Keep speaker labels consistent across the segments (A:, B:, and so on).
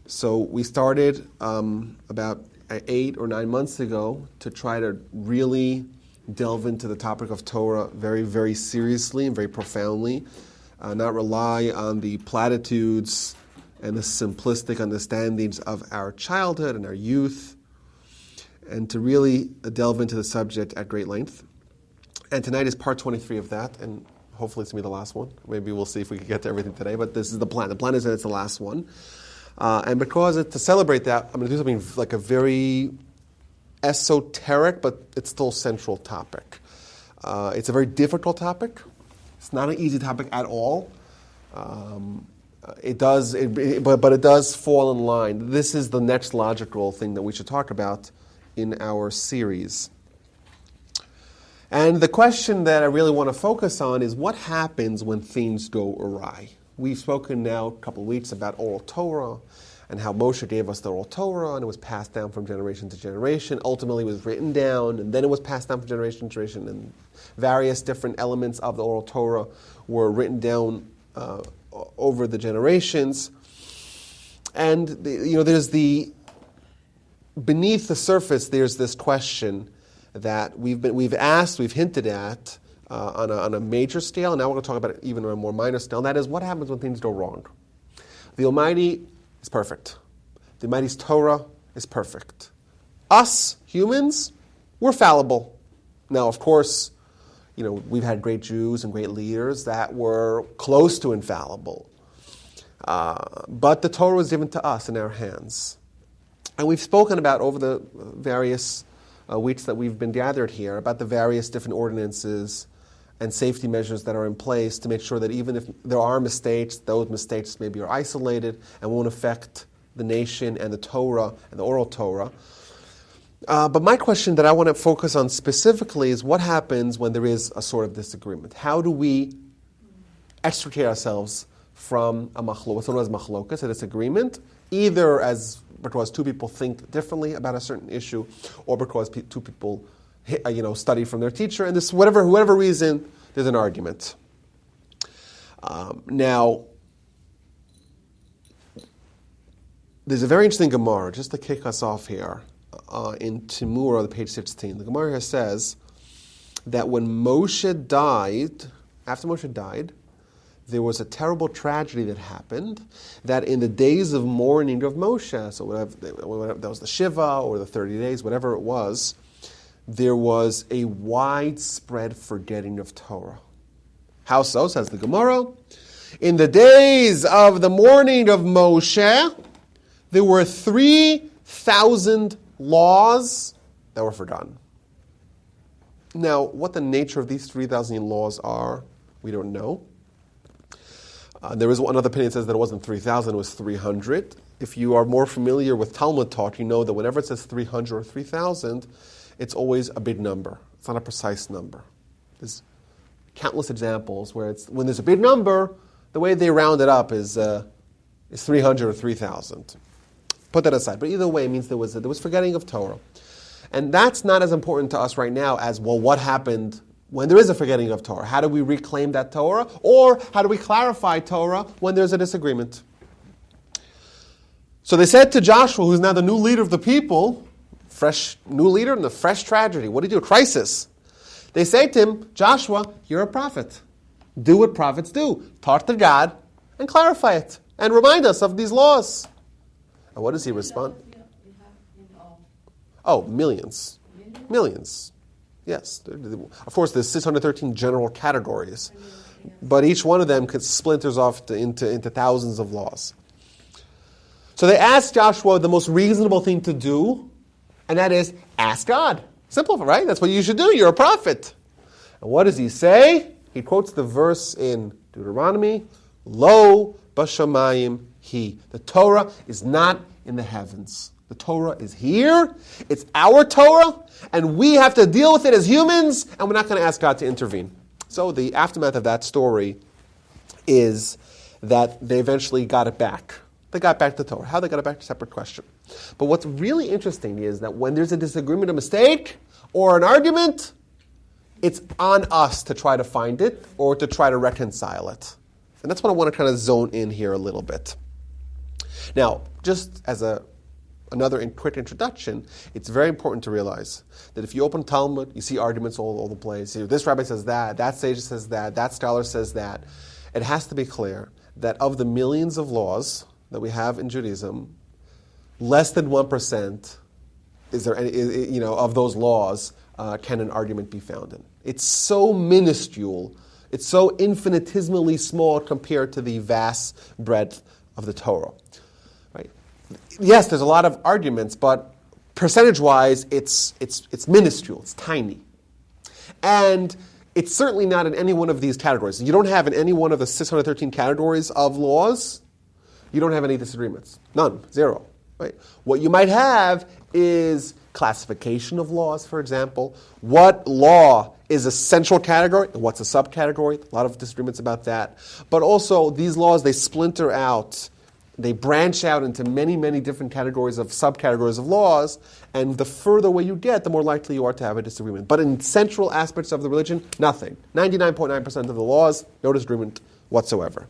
A: So we started about 8 or 9 months ago to try to really delve into the topic of Torah very, very seriously and very profoundly, not rely on the platitudes and the simplistic understandings of our childhood and our youth, and to really delve into the subject at great length. And tonight is part 23 of that, and hopefully it's going to be the last one. Maybe we'll see if we can get to everything today, but this is the plan. The plan is that it's the last one. And because to celebrate that, I'm going to do something like a very esoteric, but it's still central topic. It's a very difficult topic. It's not an easy topic at all. But it does fall in line. This is the next logical thing that we should talk about in our series. And the question that I really want to focus on is what happens when things go awry. We've spoken now a couple of weeks about oral Torah and how Moshe gave us the oral Torah, and it was passed down from generation to generation. Ultimately, it was written down, and then it was passed down from generation to generation, and various different elements of the oral Torah were written down over the generations. And there's beneath the surface, there's this question that we've hinted at on a major scale, and now we're going to talk about it even on a more minor scale, and that is what happens when things go wrong. The Almighty is perfect. The Almighty's Torah is perfect. Us, humans, we're fallible. Now, of course, we've had great Jews and great leaders that were close to infallible. But the Torah was given to us in our hands. And we've spoken about over the various weeks that we've been gathered here about the various different ordinances and safety measures that are in place to make sure that even if there are mistakes, those mistakes maybe are isolated and won't affect the nation and the Torah and the oral Torah. But my question that I want to focus on specifically is what happens when there is a sort of disagreement. How do we extricate ourselves from a machlok, what's known as machlokas, a disagreement, either because two people think differently about a certain issue, or because two people study from their teacher, and this whatever reason, there's an argument. Now, there's a very interesting Gemara, just to kick us off here, in Timur, page 16. The Gemara here says that when Moshe died, after Moshe died, there was a terrible tragedy that happened, that in the days of mourning of Moshe, so whatever, that was the Shiva or the 30 days, whatever it was, there was a widespread forgetting of Torah. How so, says the Gemara? In the days of the mourning of Moshe, there were 3,000 laws that were forgotten. Now, what the nature of these 3,000 laws are, we don't know. There is another opinion that says that it wasn't 3,000, it was 300. If you are more familiar with Talmud talk, you know that whenever it says 300 or 3,000, it's always a big number. It's not a precise number. There's countless examples where when there's a big number, the way they round it up is 300 or 3,000. Put that aside. But either way, it means there was forgetting of Torah. And that's not as important to us right now as, well, what happened when there is a forgetting of Torah? How do we reclaim that Torah? Or how do we clarify Torah when there's a disagreement? So they said to Joshua, who's now the new leader of the people, fresh new leader in the fresh tragedy. What do you do? A crisis. They say to him, Joshua, you're a prophet. Do what prophets do. Talk to God and clarify it. And remind us of these laws. And what does he respond? Oh, millions. Millions. Yes. Of course, there's 613 general categories. But each one of them splinters off into thousands of laws. So they asked Joshua the most reasonable thing to do, and that is, ask God. Simple, right? That's what you should do. You're a prophet. And what does he say? He quotes the verse in Deuteronomy, Lo b'shamayim hi. The Torah is not in the heavens. The Torah is here. It's our Torah, and we have to deal with it as humans, and we're not going to ask God to intervene. So the aftermath of that story is that they eventually got it back. They got back the Torah. How they got it back is a separate question. But what's really interesting is that when there's a disagreement, a mistake, or an argument, it's on us to try to find it or to try to reconcile it. And that's what I want to kind of zone in here a little bit. Now, just as another quick introduction, it's very important to realize that if you open Talmud, you see arguments all over the place. This rabbi says that sage says that scholar says that. It has to be clear that of the millions of laws that we have in Judaism, less than 1% of those laws can an argument be found in. It's so minuscule, it's so infinitesimally small compared to the vast breadth of the Torah. Right? Yes, there's a lot of arguments, but percentage-wise, it's minuscule, it's tiny. And it's certainly not in any one of these categories. You don't have in any one of the 613 categories of laws, you don't have any disagreements. None. Zero. Right? What you might have is classification of laws, for example. What law is a central category and what's a subcategory? A lot of disagreements about that. But also, these laws, they splinter out. They branch out into many, many different categories of subcategories of laws, and the further away you get, the more likely you are to have a disagreement. But in central aspects of the religion, nothing. 99.9% of the laws, no disagreement whatsoever.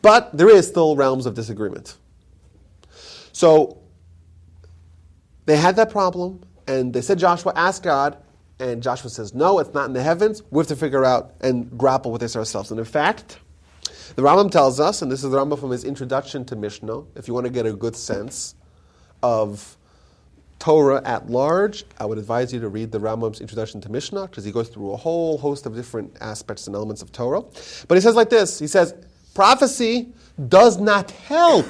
A: But there is still realms of disagreement. So they had that problem, and they said, Joshua, ask God, and Joshua says, no, it's not in the heavens. We have to figure out and grapple with this ourselves. And in fact, the Rambam tells us, and this is the Rambam from his introduction to Mishnah, if you want to get a good sense of Torah at large, I would advise you to read the Rambam's introduction to Mishnah, because he goes through a whole host of different aspects and elements of Torah. But he says like this, he says, prophecy does not help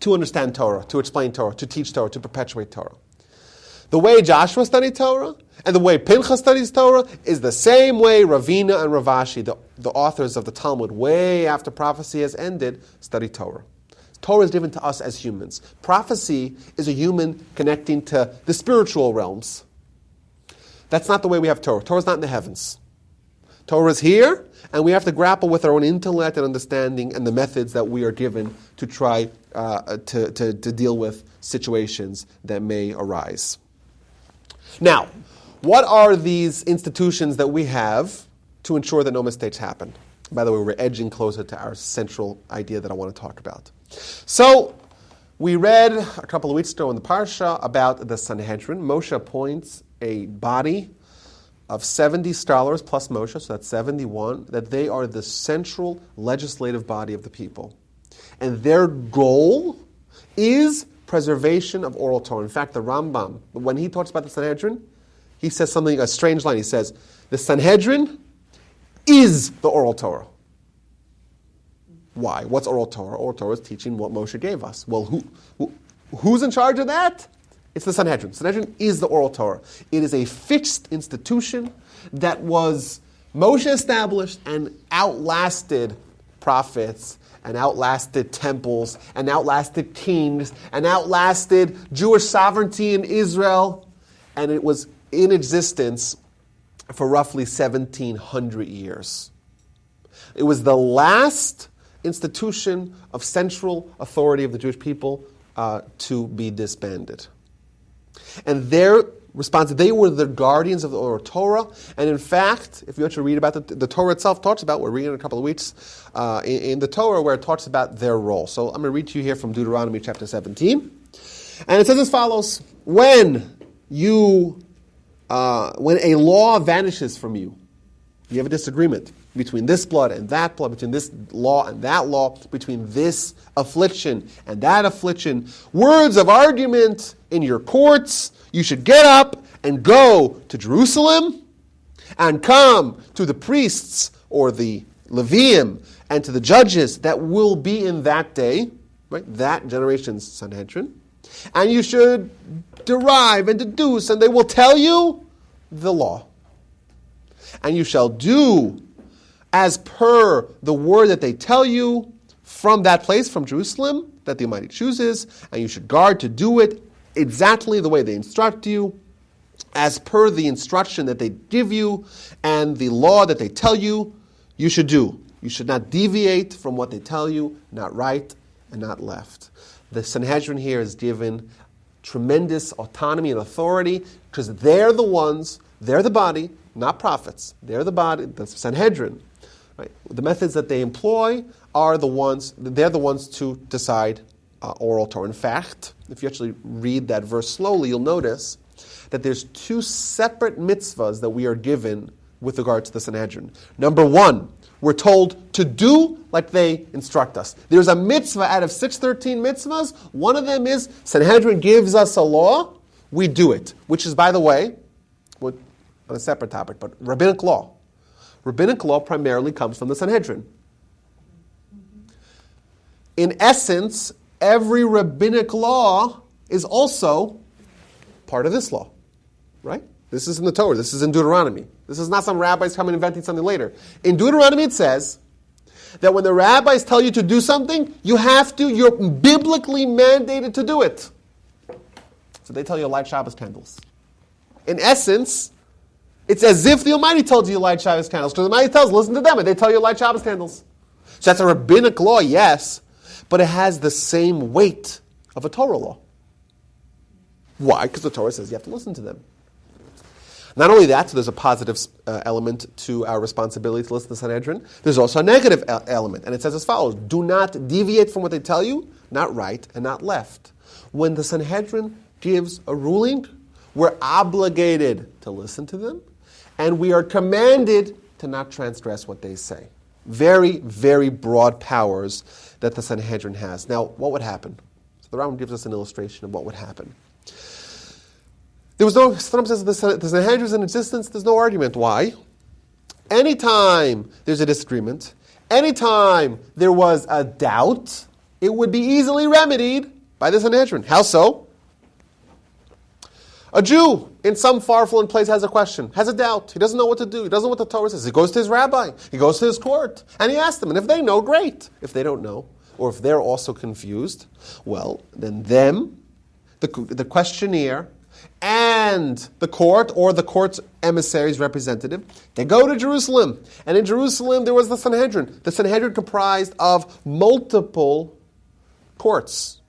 A: to understand Torah, to explain Torah, to teach Torah, to perpetuate Torah. The way Joshua studied Torah and the way Pinchas studies Torah is the same way Ravina and Ravashi, the authors of the Talmud, way after prophecy has ended, study Torah. Torah is given to us as humans. Prophecy is a human connecting to the spiritual realms. That's not the way we have Torah. Torah is not in the heavens. Torah is here, and we have to grapple with our own intellect and understanding and the methods that we are given to try to deal with situations that may arise. Now, what are these institutions that we have to ensure that no mistakes happen? By the way, we're edging closer to our central idea that I want to talk about. So, we read a couple of weeks ago in the Parsha about the Sanhedrin. Moshe appoints a body of 70 scholars plus Moshe, so that's 71, that they are the central legislative body of the people. And their goal is preservation of oral Torah. In fact, the Rambam, when he talks about the Sanhedrin, he says something, a strange line. He says, the Sanhedrin is the oral Torah. Why? What's oral Torah? Oral Torah is teaching what Moshe gave us. Well, who's in charge of that? It's the Sanhedrin. Sanhedrin is the oral Torah. It is a fixed institution that was Moshe established and outlasted prophets, and outlasted temples, and outlasted kings, and outlasted Jewish sovereignty in Israel. And it was in existence for roughly 1,700 years. It was the last institution of central authority of the Jewish people to be disbanded. And their response, they were the guardians of the oral Torah. And in fact, if you want to read about the Torah itself talks about, we're reading in a couple of weeks in the Torah where it talks about their role. So I'm going to read to you here from Deuteronomy chapter 17. And it says as follows, when a law vanishes from you, you have a disagreement between this blood and that blood, between this law and that law, between this affliction and that affliction, words of argument in your courts, you should get up and go to Jerusalem and come to the priests or the Leviim and to the judges that will be in that day, right? That generation's Sanhedrin. And you should derive and deduce, and they will tell you the law. And you shall do as per the word that they tell you from that place, from Jerusalem, that the Almighty chooses, and you should guard to do it exactly the way they instruct you, as per the instruction that they give you, and the law that they tell you, you should do. You should not deviate from what they tell you, not right and not left. The Sanhedrin here is given tremendous autonomy and authority, because they're the body, not prophets. They're the body, the Sanhedrin. Right? The methods that they employ they're the ones to decide oral Torah. In fact, if you actually read that verse slowly, you'll notice that there's two separate mitzvahs that we are given with regard to the Sanhedrin. Number one, we're told to do like they instruct us. There's a mitzvah out of 613 mitzvahs. One of them is Sanhedrin gives us a law, we do it. Which is, by the way, on a separate topic, but rabbinic law. Rabbinic law primarily comes from the Sanhedrin. In essence, every rabbinic law is also part of this law, right? This is in the Torah. This is in Deuteronomy. This is not some rabbis coming and inventing something later. In Deuteronomy it says that when the rabbis tell you to do something, you're biblically mandated to do it. So they tell you to light Shabbos candles. In essence, it's as if the Almighty told you to light Shabbos candles. Because the Almighty tells, listen to them, and they tell you to light Shabbos candles. So that's a rabbinic law, yes, but it has the same weight of a Torah law. Why? Because the Torah says you have to listen to them. Not only that, so there's a positive element to our responsibility to listen to the Sanhedrin. There's also a negative element, and it says as follows: do not deviate from what they tell you, not right and not left. When the Sanhedrin gives a ruling, we're obligated to listen to them, and we are commanded to not transgress what they say. Very, very broad powers that the Sanhedrin has. Now, what would happen? So the Rambam gives us an illustration of what would happen. There was no, Rambam says the Sanhedrin is in existence, there's no argument. Why? Anytime there's a disagreement, anytime there was a doubt, it would be easily remedied by the Sanhedrin. How so? A Jew in some far-flung place has a question, has a doubt. He doesn't know what to do. He doesn't know what the Torah says. He goes to his rabbi. He goes to his court. And he asks them. And if they know, great. If they don't know, or if they're also confused, well, then the questionnaire, and the court, or the court's emissary's representative, they go to Jerusalem. And in Jerusalem, there was the Sanhedrin. The Sanhedrin comprised of multiple courts.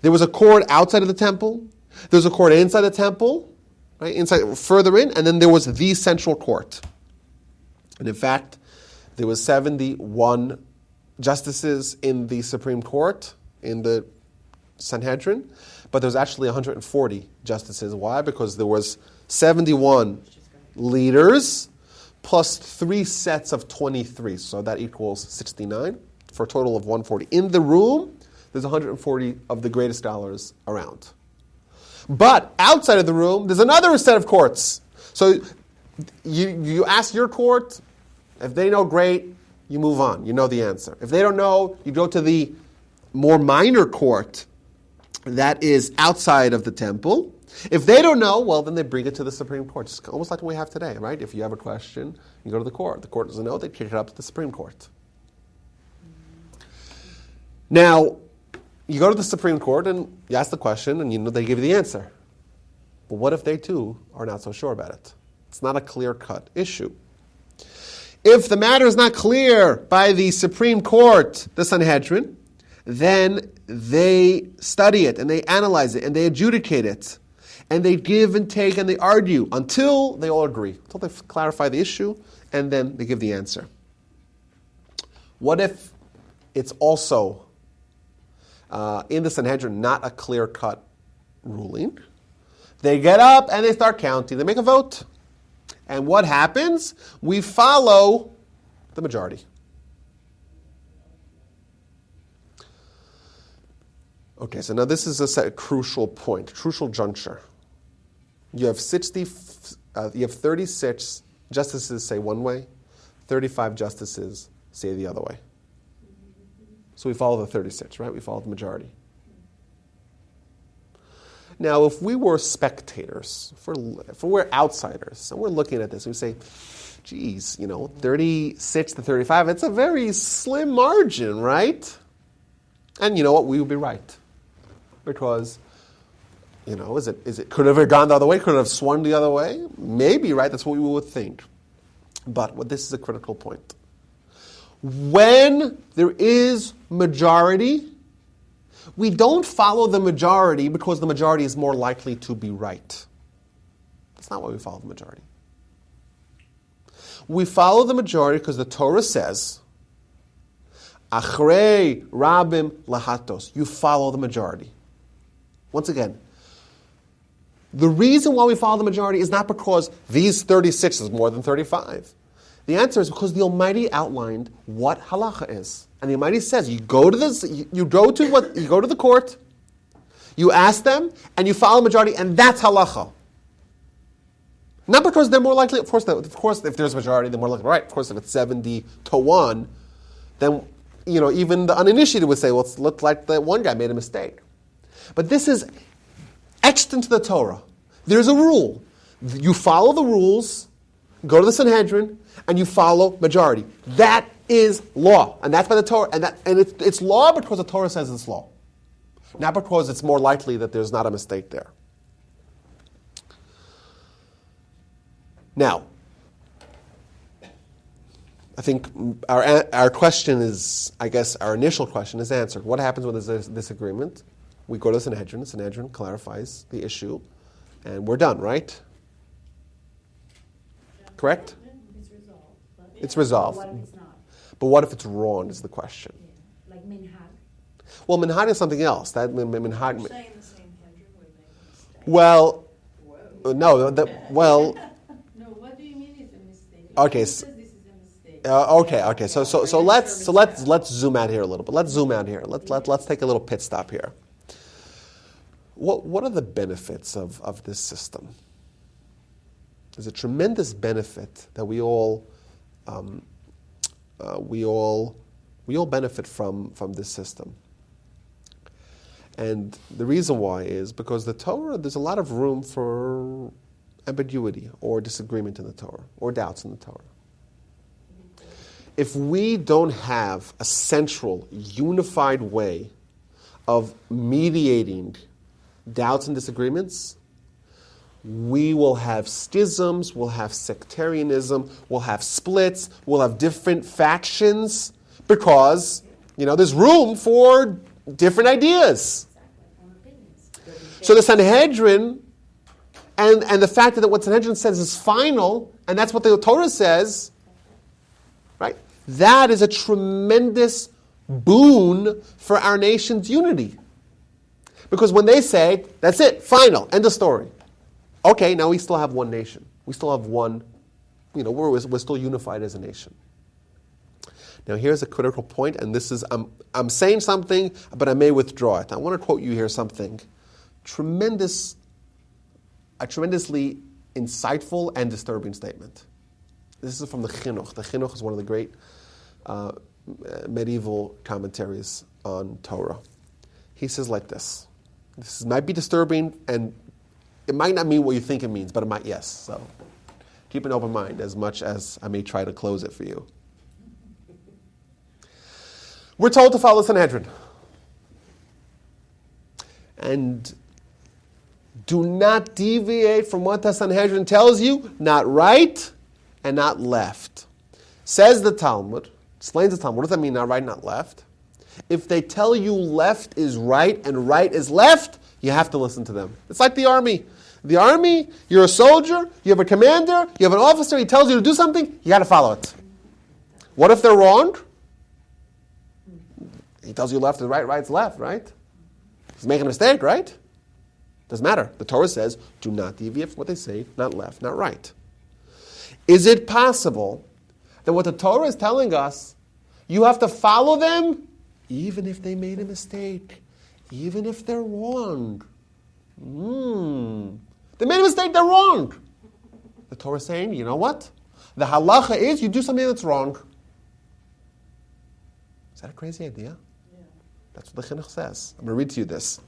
A: There was a court outside of the temple. There was a court inside the temple, right, inside, further in, and then there was the central court. And in fact, there was 71 justices in the Supreme Court, in the Sanhedrin, but there was actually 140 justices. Why? Because there was 71 leaders plus 3 sets of 23, so that equals 69, for a total of 140. In the room, there's 140 of the greatest scholars around. But outside of the room, there's another set of courts. So you ask your court, if they know, great, you move on. You know the answer. If they don't know, you go to the more minor court that is outside of the temple. If they don't know, well, then they bring it to the Supreme Court. It's almost like what we have today, right? If you have a question, you go to the court. The court doesn't know, they kick it up to the Supreme Court. Now, you go to the Supreme Court and you ask the question and they give you the answer. But what if they too are not so sure about it? It's not a clear-cut issue. If the matter is not clear by the Supreme Court, the Sanhedrin, then they study it and they analyze it and they adjudicate it. And they give and take and they argue until they all agree, until they clarify the issue, and then they give the answer. What if it's also in the Sanhedrin not a clear-cut ruling? They get up and they start counting. They make a vote. And what happens? We follow the majority. Okay, so now this is a crucial point, crucial juncture. You have 36 justices say one way, 35 justices say the other way. So we follow the 36, right? We follow the majority. Now, if we were spectators, if we're outsiders, and we're looking at this, and we say, geez, 36 to 35, it's a very slim margin, right? And you know what? We would be right. Because, could it have gone the other way? Could it have swung the other way? Maybe, right? That's what we would think. But this is a critical point. When there is majority, we don't follow the majority because the majority is more likely to be right. That's not why we follow the majority. We follow the majority because the Torah says, Achrei rabim lahatos. You follow the majority. Once again, the reason why we follow the majority is not because these 36 is more than 35. The answer is because the Almighty outlined what halacha is. And the Almighty says, you go to the court, you ask them, and you follow the majority, and that's halacha. Not because they're more likely, of course, if there's a majority, they're more likely, right? Of course, if it's 70-1, then, even the uninitiated would say, well, it looked like that one guy made a mistake. But this is etched into the Torah. There's a rule. You follow the rules, go to the Sanhedrin, and you follow majority. That is law. And that's by the Torah. And it's law because the Torah says it's law. Not because it's more likely that there's not a mistake there. Now, I think our question is, I guess our initial question is answered. What happens when there's a disagreement? We go to the Sanhedrin clarifies the issue, and we're done, right? Correct? It's resolved.
B: But what if it's not?
A: But what if it's wrong is the question.
B: Yeah. Like minhag.
A: Well, minhag is something else. That minhag.
C: Saying the Sanhedrin would make a mistake.
A: Well,
C: Whoa.
A: no. Well.
C: No, what do you mean it's a mistake?
A: Okay.
C: Who says this is a mistake?
A: Okay. So let's zoom out here a little bit. Let's zoom out here. Let's take a little pit stop here. What are the benefits of this system? There's a tremendous benefit that we all benefit from this system. And the reason why is because the Torah, there's a lot of room for ambiguity or disagreement in the Torah or doubts in the Torah. If we don't have a central, unified way of mediating doubts and disagreements, we will have schisms, we'll have sectarianism, we'll have splits, we'll have different factions because, there's room for different ideas. So the Sanhedrin and the fact that what Sanhedrin says is final, and that's what the Torah says, right? That is a tremendous boon for our nation's unity. Because when they say, that's it, final, end of story. Okay, now we still have one nation. We still have one, we're still unified as a nation. Now here's a critical point, and this is, I'm saying something, but I may withdraw it. I want to quote you here something. A tremendously insightful and disturbing statement. This is from the Chinuch. The Chinuch is one of the great medieval commentaries on Torah. He says like this. This might be disturbing, and it might not mean what you think it means, but it might, yes. So keep an open mind as much as I may try to close it for you. We're told to follow the Sanhedrin. And do not deviate from what the Sanhedrin tells you, not right and not left. Says the Talmud, explains the Talmud, what does that mean, not right, not left? If they tell you left is right and right is left, you have to listen to them. It's like the army. The army, you're a soldier, you have a commander, you have an officer, he tells you to do something, you got to follow it. What if they're wrong? He tells you left is right, right's left, right? He's making a mistake, right? Doesn't matter. The Torah says, do not deviate from what they say, not left, not right. Is it possible that what the Torah is telling us, you have to follow them even if they made a mistake, even if they're wrong? They made a mistake, they're wrong. The Torah is saying, you know what? The halacha is you do something that's wrong. Is that a crazy idea?
C: Yeah.
A: That's what the Chinuch says. I'm going to read to you this.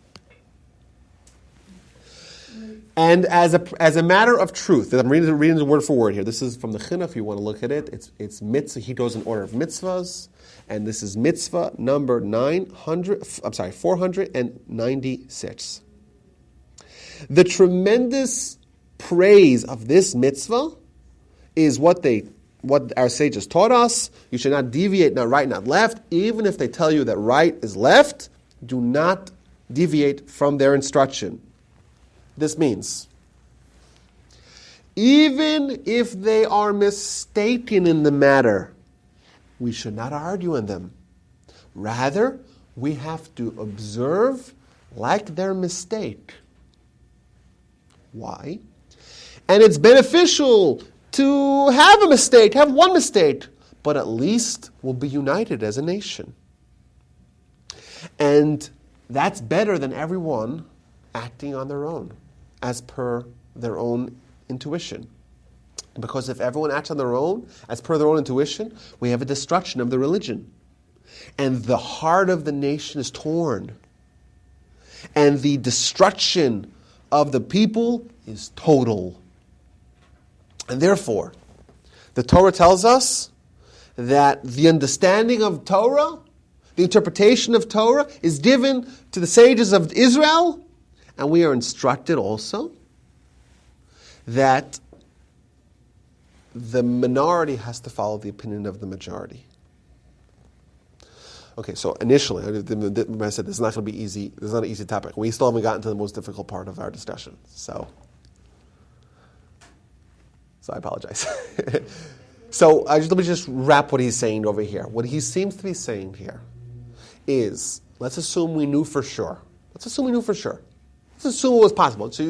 A: And as a matter of truth, I'm reading the word for word here. This is from the Chinuch, if you want to look at it. It's mitzvah. He goes in order of mitzvahs. And this is mitzvah number 496. The tremendous praise of this mitzvah is what our sages taught us. You should not deviate, not right, not left. Even if they tell you that right is left, do not deviate from their instruction. This means, even if they are mistaken in the matter, we should not argue in them. Rather, we have to observe like their mistake. Why? And it's beneficial to have a mistake, have one mistake, but at least we'll be united as a nation. And that's better than everyone acting on their own, as per their own intuition. Because if everyone acts on their own, as per their own intuition, we have a destruction of the religion. And the heart of the nation is torn. And the destruction of the people is total. And therefore, the Torah tells us that the understanding of Torah, the interpretation of Torah, is given to the sages of Israel, and we are instructed also that the minority has to follow the opinion of the majority. Okay, so initially, I said this is not going to be easy. This is not an easy topic. We still haven't gotten to the most difficult part of our discussion. So I apologize. So let me just wrap what he's saying over here. What he seems to be saying here is, let's assume we knew for sure. Let's assume it was possible. So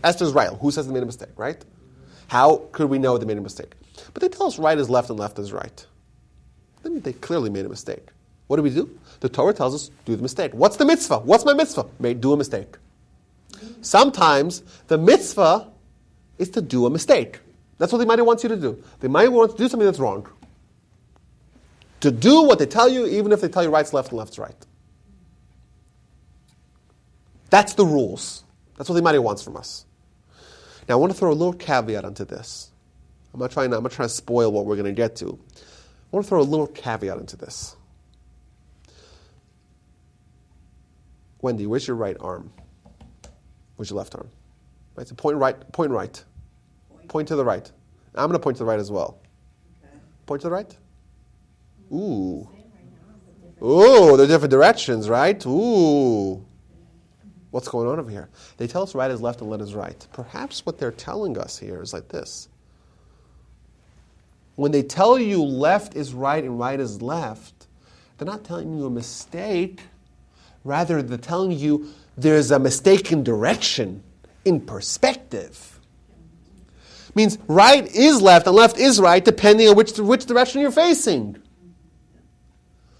A: Esther's right. Who says they made a mistake, right? How could we know they made a mistake? But they tell us right is left and left is right. Then they clearly made a mistake. What do? The Torah tells us, do the mistake. What's the mitzvah? What's my mitzvah? Do a mistake. Sometimes the mitzvah is to do a mistake. That's what the Almighty wants you to do. The Almighty wants to do something that's wrong. To do what they tell you, even if they tell you right's left and left's right. That's the rules. That's what the Almighty wants from us. Now I want to throw a little caveat onto this. I'm not trying to spoil what we're going to get to. I want to throw a little caveat into this. Wendy, where's your right arm? Where's your left arm? Right, so point right. Point to the right. I'm going to point to the right as well. Okay. Point to the right. Ooh. Ooh, they're different directions, right? Ooh. What's going on over here? They tell us right is left and left is right. Perhaps what they're telling us here is like this. When they tell you left is right and right is left, they're not telling you a mistake. Rather, they're telling you there's a mistaken direction in perspective. Means right is left and left is right depending on which direction you're facing.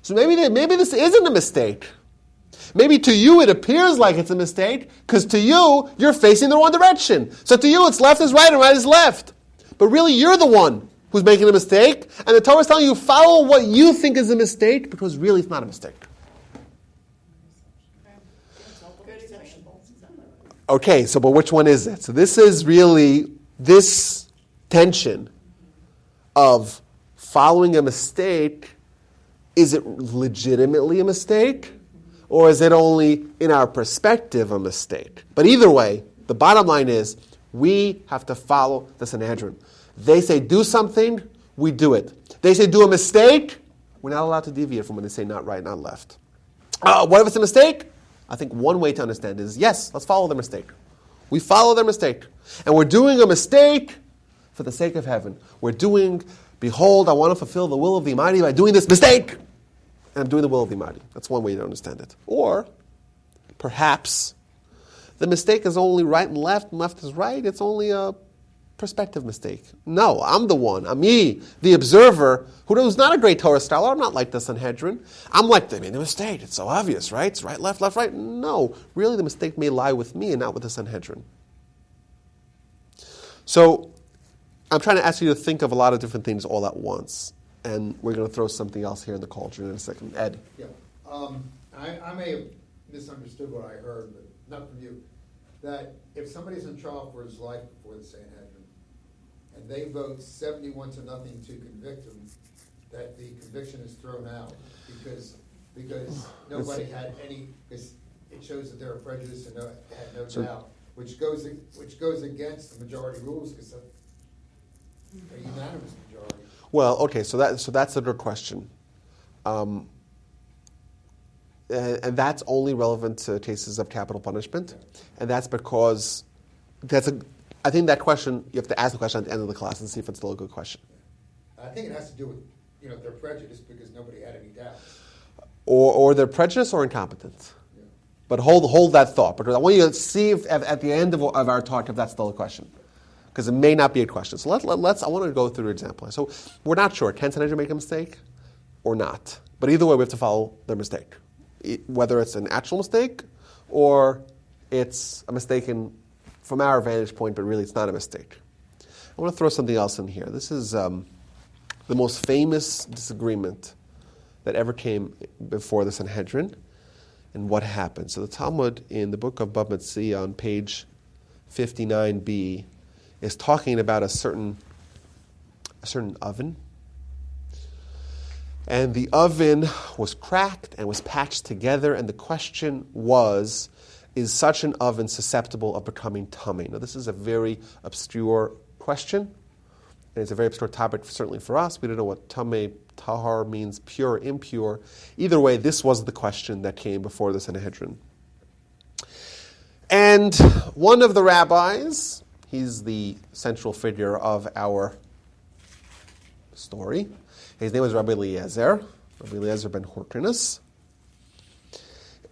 A: So maybe this isn't a mistake. Maybe to you it appears like it's a mistake because to you, you're facing the wrong direction. So to you, it's left is right and right is left. But really, you're the one who's making a mistake, and the Torah is telling you follow what you think is a mistake because really it's not a mistake. Okay, but which one is it? So this is really this tension of following a mistake. Is it legitimately a mistake? Or is it only in our perspective a mistake? But either way, the bottom line is we have to follow the Sanhedrin. They say do something, we do it. They say do a mistake, we're not allowed to deviate from when they say not right, not left. What if it's a mistake? I think one way to understand is, yes, let's follow their mistake. We follow their mistake. And we're doing a mistake for the sake of heaven. We're doing, behold, I want to fulfill the will of the Almighty by doing this mistake. And I'm doing the will of the Almighty. That's one way to understand it. Or, perhaps, the mistake is only right and left is right. It's only a perspective mistake. No, I'm the one. I'm me, the observer, who's not a great Torah scholar. I'm not like the Sanhedrin. I'm like, they made a mistake. It's so obvious, right? It's right, left, right. No, really the mistake may lie with me and not with the Sanhedrin. So, I'm trying to ask you to think of a lot of different things all at once. And we're going to throw something else here in the cauldron in a second. Ed?
B: Yeah. I may have misunderstood what I heard, but not from you. That if somebody's in trial for his life before the Sanhedrin, and they vote 71-0 to convict him, that the conviction is thrown out because nobody had any. Because it shows that they're prejudiced and had no doubt, which goes against the majority rules because of a unanimous majority.
A: Well, okay, so that's a good question, and that's only relevant to cases of capital punishment, and that's because I think that question you have to ask the question at the end of the class and see if it's still a good question.
B: I think it has to do with their prejudice because nobody had any doubt.
A: or they're prejudiced or incompetent. But hold that thought, because I want you to see if at the end of our talk if that's still a question, because it may not be a question. So let's. I want to go through an example. So we're not sure. Can Sanhedrin make a mistake or not? But either way, we have to follow their mistake, whether it's an actual mistake or it's a mistake from our vantage point, but really it's not a mistake. I want to throw something else in here. This is the most famous disagreement that ever came before the Sanhedrin, and what happened. So the Talmud in the book of Bava Metzia on page 59b is talking about a certain oven. And the oven was cracked and was patched together, and the question was, is such an oven susceptible of becoming tummy? Now this is a very obscure question, and it's a very obscure topic certainly for us. We don't know what tummy, tahar means, pure or impure. Either way, this was the question that came before the Sanhedrin. And one of the rabbis, he's the central figure of our story. His name was Rabbi Eliezer ben Hyrcanus.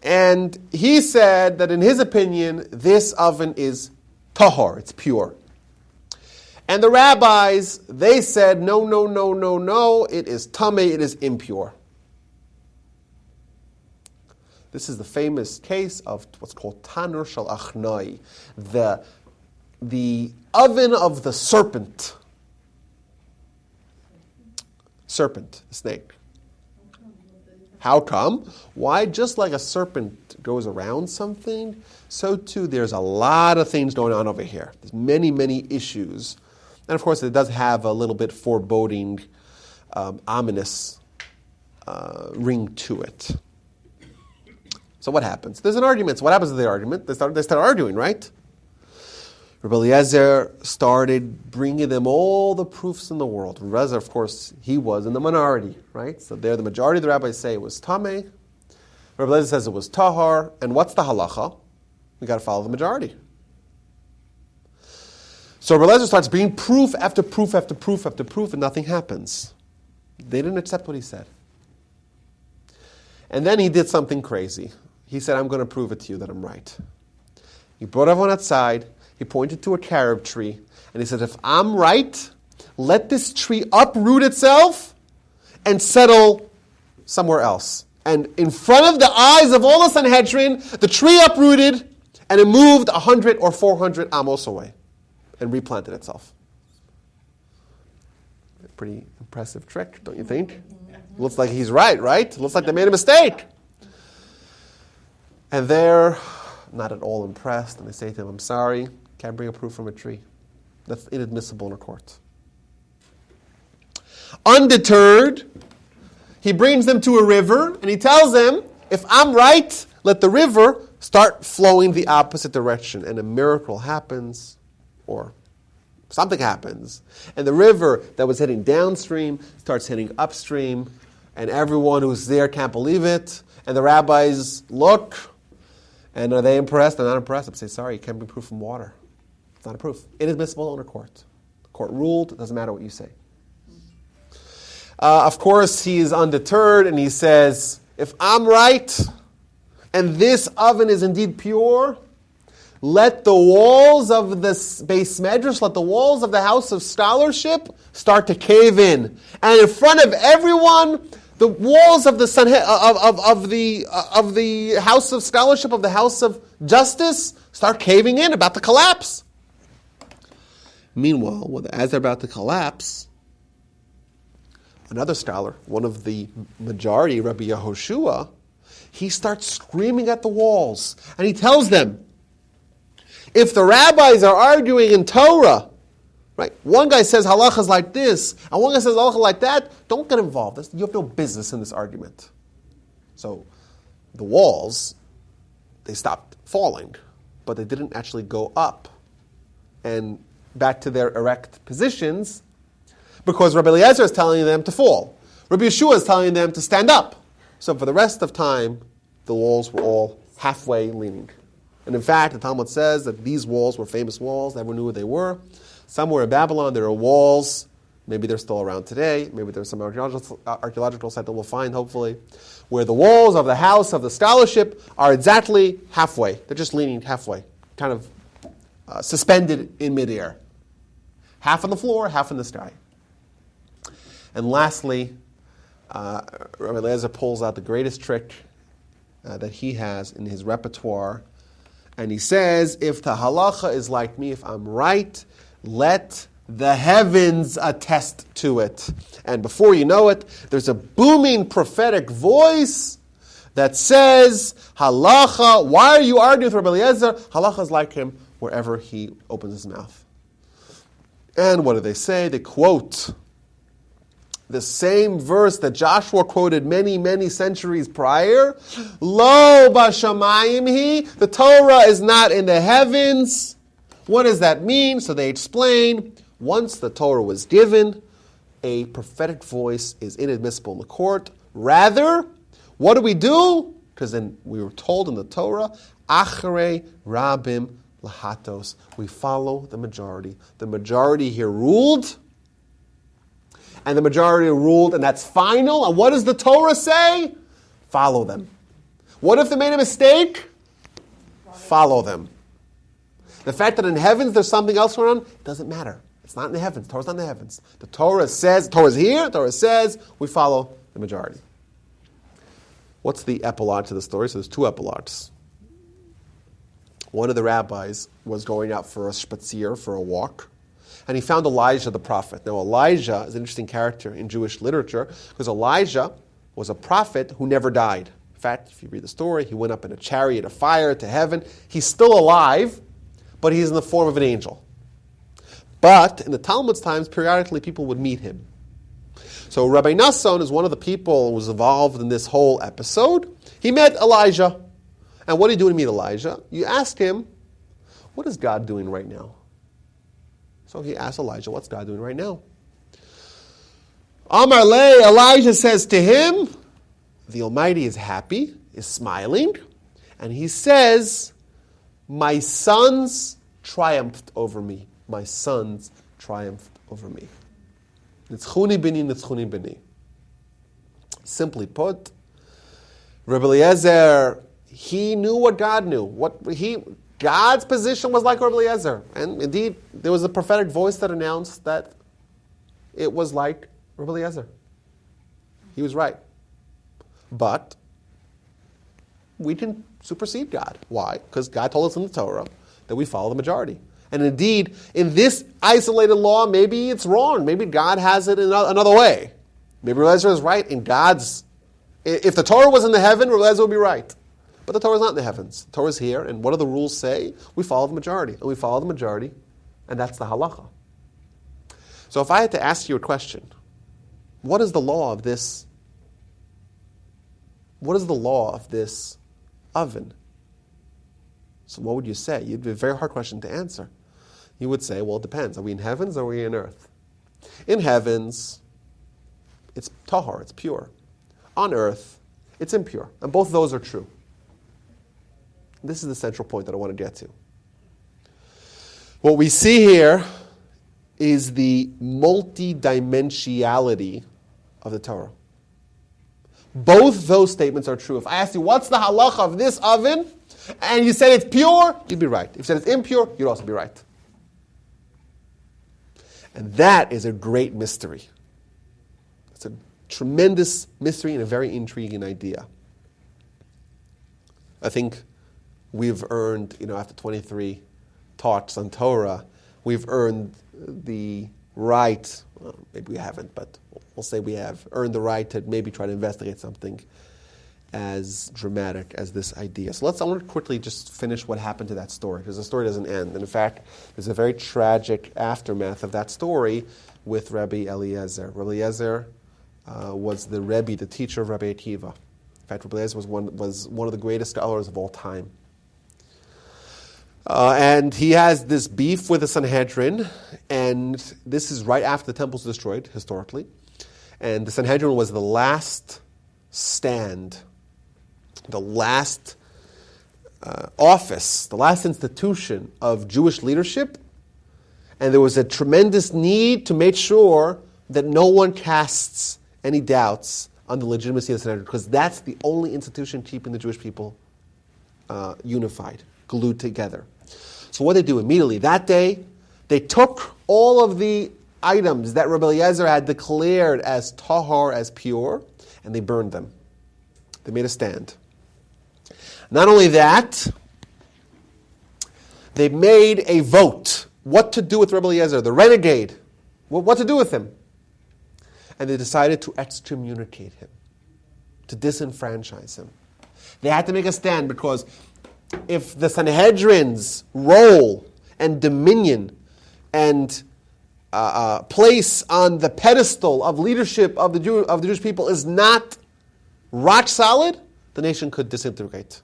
A: And he said that in his opinion, this oven is tahar, it's pure. And the rabbis, they said, no, it is tameh, it is impure. This is the famous case of what's called tanur shel achnai, the oven of the serpent. Serpent, the snake. How come? Why? Just like a serpent goes around something, so too there's a lot of things going on over here. There's many issues. And of course it does have a little bit foreboding, ominous ring to it. So what happens? There's an argument. So what happens to the argument? They start arguing, right? Rabbi Eliezer started bringing them all the proofs in the world. Rabbi Eliezer, of course, he was in the minority, right? So there, the majority of the rabbis say it was tameh. Rabbi Eliezer says it was tahar. And what's the halacha? We got to follow the majority. So Rabbi Eliezer starts bringing proof after proof after proof after proof, and nothing happens. They didn't accept what he said. And then he did something crazy. He said, I'm going to prove it to you that I'm right. He brought everyone outside. He pointed to a carob tree, and he said, if I'm right, let this tree uproot itself and settle somewhere else. And in front of the eyes of all the Sanhedrin, the tree uprooted, and it moved 100 or 400 amos away and replanted itself. A pretty impressive trick, don't you think? Looks like he's right? Looks like they made a mistake. And they're not at all impressed, and they say to him, I'm sorry, can't bring a proof from a tree. That's inadmissible in a court. Undeterred, he brings them to a river, and he tells them, if I'm right, let the river start flowing the opposite direction. And a miracle happens, or something happens. And the river that was heading downstream starts heading upstream, and everyone who's there can't believe it. And the rabbis look, and are they impressed? They're not impressed. They say, sorry, you can't bring proof from water. It's not a proof. Inadmissible in a court. The court ruled, it doesn't matter what you say. Of course, he is undeterred, and he says, if I'm right, and this oven is indeed pure, let the walls of this base medrash, let the walls of the house of scholarship start to cave in. And in front of everyone, the walls of the of the house of scholarship, of the house of justice, start caving in, about to collapse. Meanwhile, as they're about to collapse, another scholar, one of the majority, Rabbi Yehoshua, he starts screaming at the walls, and he tells them, if the rabbis are arguing in Torah, right? One guy says halacha is like this, and one guy says halacha like that, don't get involved. You have no business in this argument. So the walls, they stopped falling, but they didn't actually go up and back to their erect positions, because Rabbi Eliezer is telling them to fall. Rabbi Yeshua is telling them to stand up. So for the rest of time, the walls were all halfway leaning. And in fact, the Talmud says that these walls were famous walls. Everyone knew what they were. Somewhere in Babylon, there are walls Maybe they're still around today. Maybe there's some archaeological site that we'll find, hopefully, where the walls of the house of the scholarship are exactly halfway. They're just leaning halfway, kind of suspended in midair. Half on the floor, half in the sky. And lastly, Rabbi Eliezer pulls out the greatest trick that he has in his repertoire. And he says, if the halacha is like me, if I'm right, let the heavens attest to it. And before you know it, there's a booming prophetic voice that says, halacha, why are you arguing with Rabbi Eliezer? Halacha is like him wherever he opens his mouth. And what do they say? They quote the same verse that Joshua quoted many, many centuries prior. Lo b'shamayim hi. The Torah is not in the heavens. What does that mean? So they explain, once the Torah was given, a prophetic voice is inadmissible in the court. Rather, what do? Because then we were told in the Torah, acharei rabim lahatos. We follow the majority. The majority here ruled, and the majority ruled, and that's final. And what does the Torah say? Follow them. What if they made a mistake? Follow them. The fact that in heavens there's something else going on, doesn't matter. It's not in the heavens. The Torah's not in the heavens. The Torah says, Torah's here, the Torah says, we follow the majority. What's the epilogue to the story? So there's two epilogues. One of the rabbis was going out for a spazier, for a walk, and he found Elijah the prophet. Now Elijah is an interesting character in Jewish literature because Elijah was a prophet who never died. In fact, if you read the story, he went up in a chariot of fire to heaven. He's still alive, but he's in the form of an angel. But in the Talmud's times, periodically people would meet him. So Rabbi Nasson is one of the people who was involved in this whole episode. He met Elijah. And what did he do to meet Elijah? You ask him, what is God doing right now? So he asked Elijah, what's God doing right now? Amar le, Elijah says to him, the Almighty is happy, is smiling, and he says, my sons triumphed over me. My sons triumphed over me. Nitzchuni bini, nitzchuni bini. Simply put, Rabbi Eliezer, he knew what God knew. God's position was like Rabbi Eliezer. And indeed, there was a prophetic voice that announced that it was like Rabbi Eliezer. He was right. But we can supersede God. Why? Because God told us in the Torah that we follow the majority. And indeed, in this isolated law, maybe it's wrong. Maybe God has it in another way. Maybe Rabbi Eliezer is right in God's... If the Torah was in the heaven, Rabbi Eliezer would be right. But the Torah is not in the heavens. The Torah is here, and what do the rules say? We follow the majority. And we follow the majority, and that's the halacha. So if I had to ask you a question, what is the law of this? What is the law of this oven? So what would you say? It'd be a very hard question to answer. You would say, well, it depends. Are we in heavens or are we in earth? In heavens, it's tahor, it's pure. On earth, it's impure. And both of those are true. This is the central point that I want to get to. What we see here is the multidimensionality of the Torah. Both those statements are true. If I asked you, what's the halacha of this oven? And you said it's pure, you'd be right. If you said it's impure, you'd also be right. And that is a great mystery. It's a tremendous mystery and a very intriguing idea. I think we've earned, after 23 talks on Torah, we've earned the right, well, maybe we haven't, but we'll say we have earned the right to maybe try to investigate something as dramatic as this idea. So I want to quickly just finish what happened to that story, because the story doesn't end. And in fact, there's a very tragic aftermath of that story with Rabbi Eliezer. Rabbi Eliezer was the Rebbe, the teacher of Rabbi Akiva. In fact, Rabbi Eliezer was one of the greatest scholars of all time. And he has this beef with the Sanhedrin, and this is right after the temple was destroyed, historically. And the Sanhedrin was the last stand, the last office, the last institution of Jewish leadership. And there was a tremendous need to make sure that no one casts any doubts on the legitimacy of the Sanhedrin, because that's the only institution keeping the Jewish people unified, glued together. So what they do immediately, that day, they took all of the items that Rabbi Eliezer had declared as tahar, as pure, and they burned them. They made a stand. Not only that, they made a vote. What to do with Rabbi Eliezer, the renegade. What to do with him. And they decided to excommunicate him, to disenfranchise him. They had to make a stand because if the Sanhedrin's role and dominion and place on the pedestal of leadership of the Jewish people is not rock solid, the nation could disintegrate.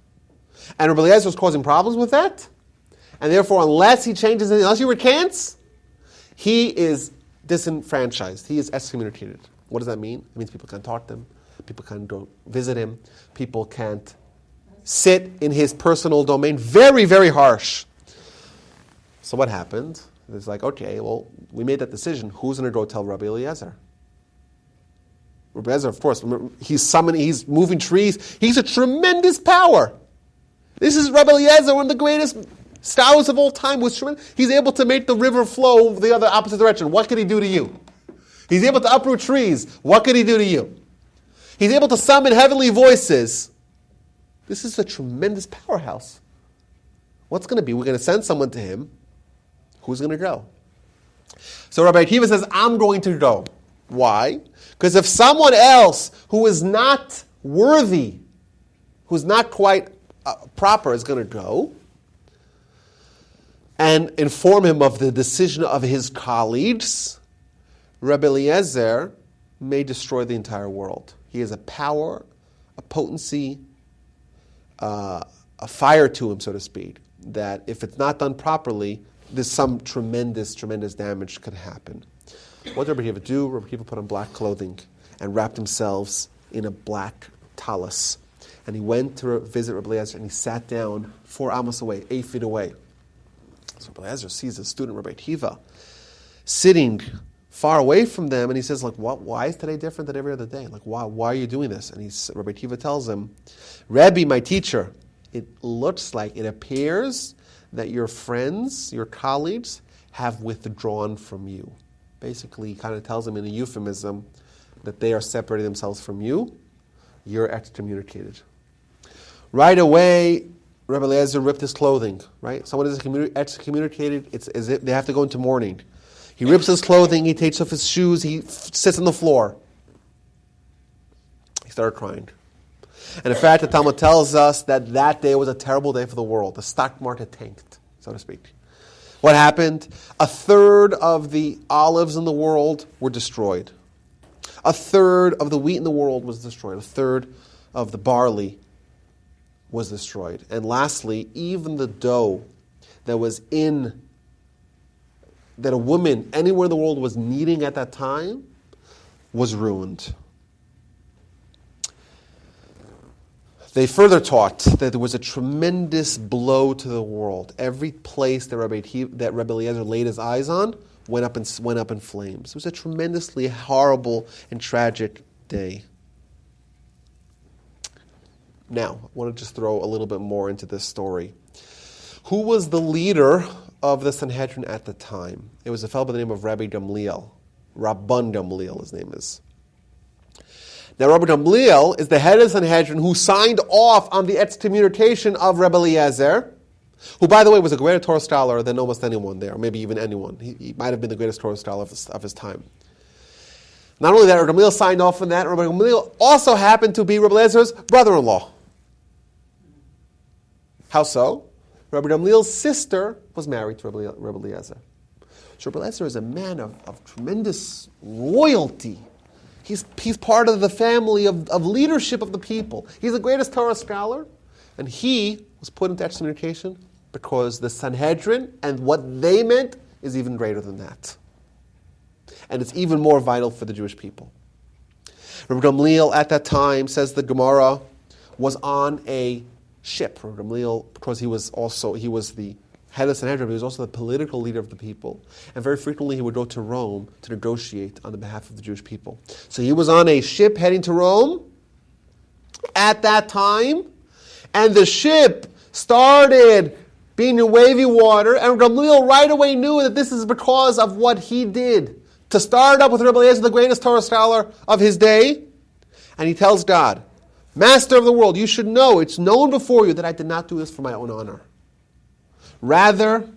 A: And Rabbi Eliezer was causing problems with that. And therefore, unless he changes, unless he recants, he is disenfranchised. He is excommunicated. What does that mean? It means people can't talk to him. People can't go visit him. People can't sit in his personal domain. Very, very harsh. So what happened? It's like, okay, well, we made that decision. Who's going to go tell Rabbi Eliezer? Rabbi Eliezer, of course, he's moving trees. He's a tremendous power. This is Rabbi Eliezer, one of the greatest scholars of all time. He's able to make the river flow the other opposite direction. What could he do to you? He's able to uproot trees. What could he do to you? He's able to summon heavenly voices. This is a tremendous powerhouse. What's going to be? We're going to send someone to him. Who's going to go? So Rabbi Akiva says, I'm going to go. Why? Because if someone else who is not worthy, who's not quite proper, is going to go and inform him of the decision of his colleagues, Rabbi Eliezer may destroy the entire world. He has a power, a potency, a fire to him, so to speak, that if it's not done properly, there's some tremendous, tremendous damage could happen. What did Rabbi Akiva do? Rabbi Akiva put on black clothing and wrapped himself in a black talus. And he went to visit Rabbi Eliezer, and he sat down 4 amos away, 8 feet away. So Rabbi Eliezer sees his student Rabbi Akiva sitting far away from them, and he says, why is today different than every other day? Why are you doing this? And Rabbi Akiva tells him, Rebbe, my teacher, it appears that your friends, your colleagues, have withdrawn from you. Basically, he kind of tells them in a euphemism that they are separating themselves from you. You're excommunicated. Right away, Rabbi Eliezer ripped his clothing. Right? Someone is excommunicated, it's as if they have to go into mourning. He rips his clothing, he takes off his shoes, he sits on the floor. He started crying. And in fact, the Talmud tells us that day was a terrible day for the world. The stock market tanked, so to speak. What happened? 1/3 of the olives in the world were destroyed. 1/3 of the wheat in the world was destroyed. 1/3 of the barley was destroyed. And lastly, even the dough that a woman anywhere in the world was kneading at that time was ruined. They further taught that there was a tremendous blow to the world. Every place that Rabbi Eliezer laid his eyes on went up in flames. It was a tremendously horrible and tragic day. Now, I want to just throw a little bit more into this story. Who was the leader of the Sanhedrin at the time? It was a fellow by the name of Rabbi Gamliel. Rabban Gamliel, his name is. Now, Rabbi Gamliel is the head of the Sanhedrin who signed off on the excommunication of Rabbi Eliezer, who, by the way, was a greater Torah scholar than almost anyone there, or maybe even anyone. He might have been the greatest Torah scholar of his time. Not only that, Rabbi Gamliel signed off on that, Rabbi Gamliel also happened to be Rabbi Eliezer's brother-in-law. How so? Rabbi Gamliel's sister was married to Rabbi Eliezer. So Rabbi Eliezer is a man of tremendous royalty. He's part of the family of leadership of the people. He's the greatest Torah scholar, and he was put into excommunication because the Sanhedrin and what they meant is even greater than that. And it's even more vital for the Jewish people. Rabbi Gamliel at that time, says the Gemara, was on a ship. Rabbi Gamliel, because he was the head of the Sanhedrin, but he was also the political leader of the people. And very frequently he would go to Rome to negotiate on the behalf of the Jewish people. So he was on a ship heading to Rome at that time, and the ship started being in wavy water, and Gamliel right away knew that this is because of what he did to start up with Rabbi Eliezer, the greatest Torah scholar of his day. And he tells God, Master of the world, you should know, it's known before you that I did not do this for my own honor. Rather,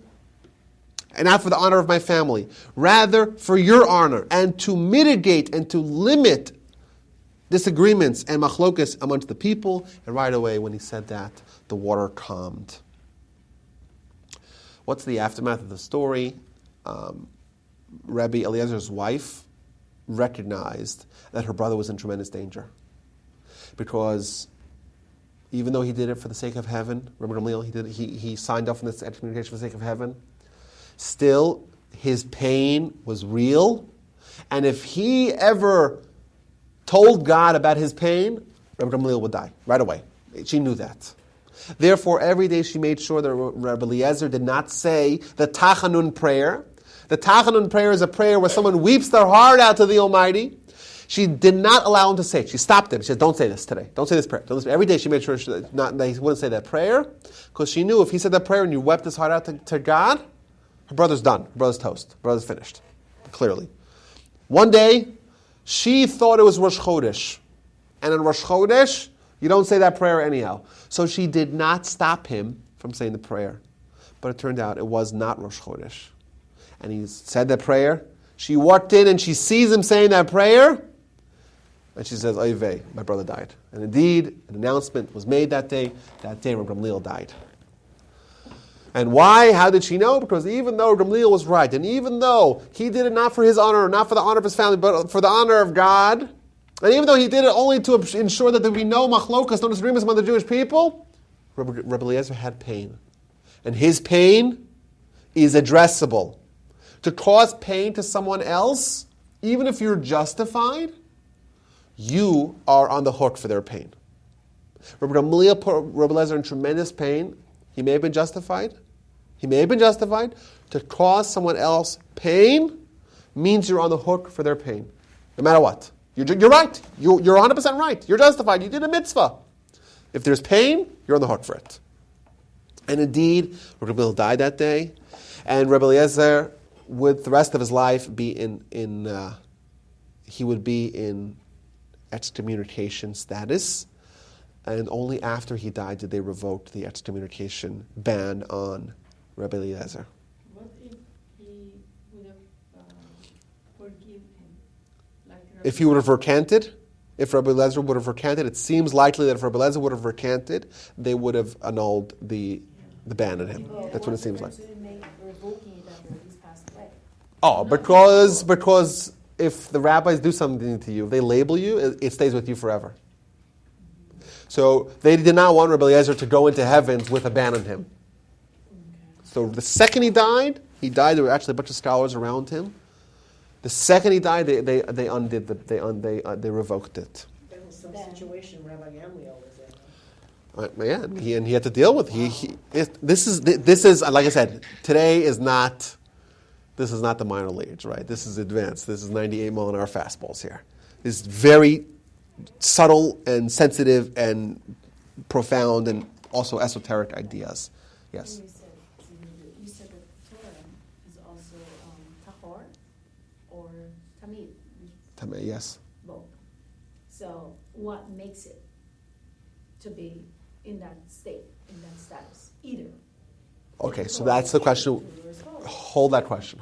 A: and not for the honor of my family, rather for your honor, and to mitigate and to limit disagreements and machlokas amongst the people. And right away when he said that, the water calmed. What's the aftermath of the story? Rabbi Eliezer's wife recognized that her brother was in tremendous danger. Because even though he did it for the sake of heaven, Rabbi Gamliel, he signed up for this excommunication for the sake of heaven, still his pain was real. And if he ever told God about his pain, Rabbi Gamliel would die right away. She knew that. Therefore, every day she made sure that Rabbi Eliezer did not say the Tachanun prayer. The Tachanun prayer is a prayer where someone weeps their heart out to the Almighty. She did not allow him to say it. She stopped him. She said, don't say this today. Don't say this prayer. Every day she made sure that he wouldn't say that prayer, because she knew if he said that prayer and you wept his heart out to God, her brother's done. Her brother's toast. Her brother's finished. Clearly. One day, she thought it was Rosh Chodesh. And in Rosh Chodesh, you don't say that prayer anyhow. So she did not stop him from saying the prayer. But it turned out it was not Rosh Chodesh. And he said that prayer. She walked in and she sees him saying that prayer. And she says, Oy vey, my brother died. And indeed, an announcement was made that day. That day, Rabbi Gamliel died. And why? How did she know? Because even though Gamliel was right, and even though he did it not for his honor, not for the honor of his family, but for the honor of God, and even though he did it only to ensure that there would be no machlokas, no disagreements among the Jewish people, Rabbi Eliezer had pain. And his pain is addressable. To cause pain to someone else, even if you're justified, you are on the hook for their pain. Rabbi Gamliel put Rabbi Eliezer in tremendous pain. He may have been justified. To cause someone else pain means you're on the hook for their pain, no matter what. You're right. You're 100% right. You're justified. You did a mitzvah. If there's pain, you're on the hook for it. And indeed, Rabbi Gamliel died that day, and Rabbi Eliezer would the rest of his life be he would be in excommunication status, and only after he died did they revoke the excommunication ban on Rabbi Eliezer.
C: What if he would have forgiven him?
A: If he would have recanted, if Rabbi Eliezer would have recanted, it seems likely that if Rabbi Eliezer would have recanted, they would have annulled the ban on him. That's what it seems like. Oh, because if the rabbis do something to you, if they label you, it stays with you forever. So they did not want Rabbi Eliezer to go into heavens with a ban on him. So the second he died, there were actually a bunch of scholars around him. The second he died, they undid they revoked it.
D: That was some situation Rabbi Gamliel was in.
A: Yeah, he had to deal with. This is like I said. Today is not. This is not the minor leagues, right? This is advanced. This is 98 mile an hour fastballs here. This is very subtle and sensitive and profound and also esoteric ideas. Yes.
E: You said that Torah is also tahor or tamid.
A: Tamid, yes.
E: Both. So what makes it to be in that state, in that status? Either.
A: Okay, so that's the question. Hold that question.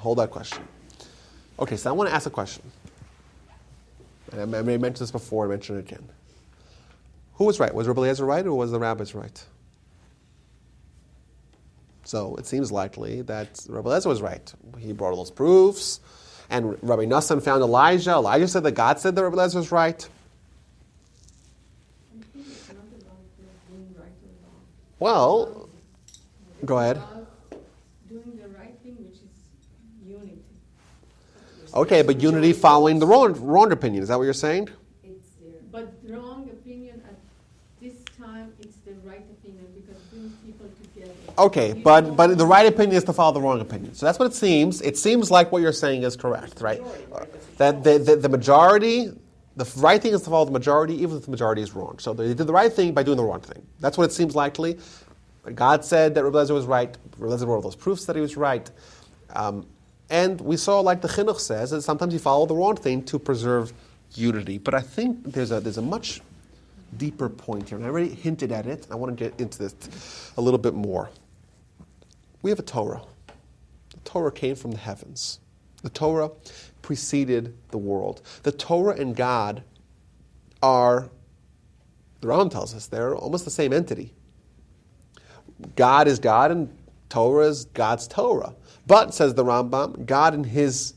A: Okay, so I want to ask a question. And I may have mentioned this before, I mention it again. Who was right? Was Rabbi Eliezer right or was the rabbis right? So it seems likely that Rabbi Eliezer was right. He brought all those proofs, and Rabbi Nassan found Elijah. Elijah said that God said that Rabbi Eliezer was right.
C: I think it's not about being right or wrong.
A: Well, go ahead.
C: About doing the right thing, which is unity.
A: Okay, but unity following the wrong opinion. Is that what you're saying?
C: It's there. But wrong opinion at this time, it's the right opinion because brings people together.
A: Okay, but the right opinion is to follow the wrong opinion. So that's what it seems. It seems like what you're saying is correct, right? That the majority, the right thing is to follow the majority, even if the majority is wrong. So they did the right thing by doing the wrong thing. That's what it seems likely. God said that Rebbe Eliezer was right. Rebbe Eliezer wrote all those proofs that he was right. And we saw, like the Chinuch says, that sometimes you follow the wrong thing to preserve unity. But I think there's a much deeper point here, and I already hinted at it. I want to get into this a little bit more. We have a Torah. The Torah came from the heavens. The Torah preceded the world. The Torah and God are, the Rambam tells us, they're almost the same entity. God is God and Torah is God's Torah. But, says the Rambam, God is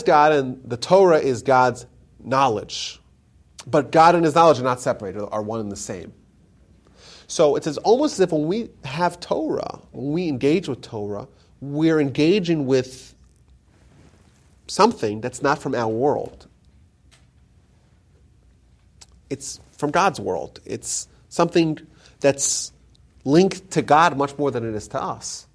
A: God and the Torah is God's knowledge. But God and his knowledge are not separated, are one and the same. So it's almost as if when we have Torah, when we engage with Torah, we're engaging with something that's not from our world. It's from God's world. It's something that's linked to God much more than it is to us.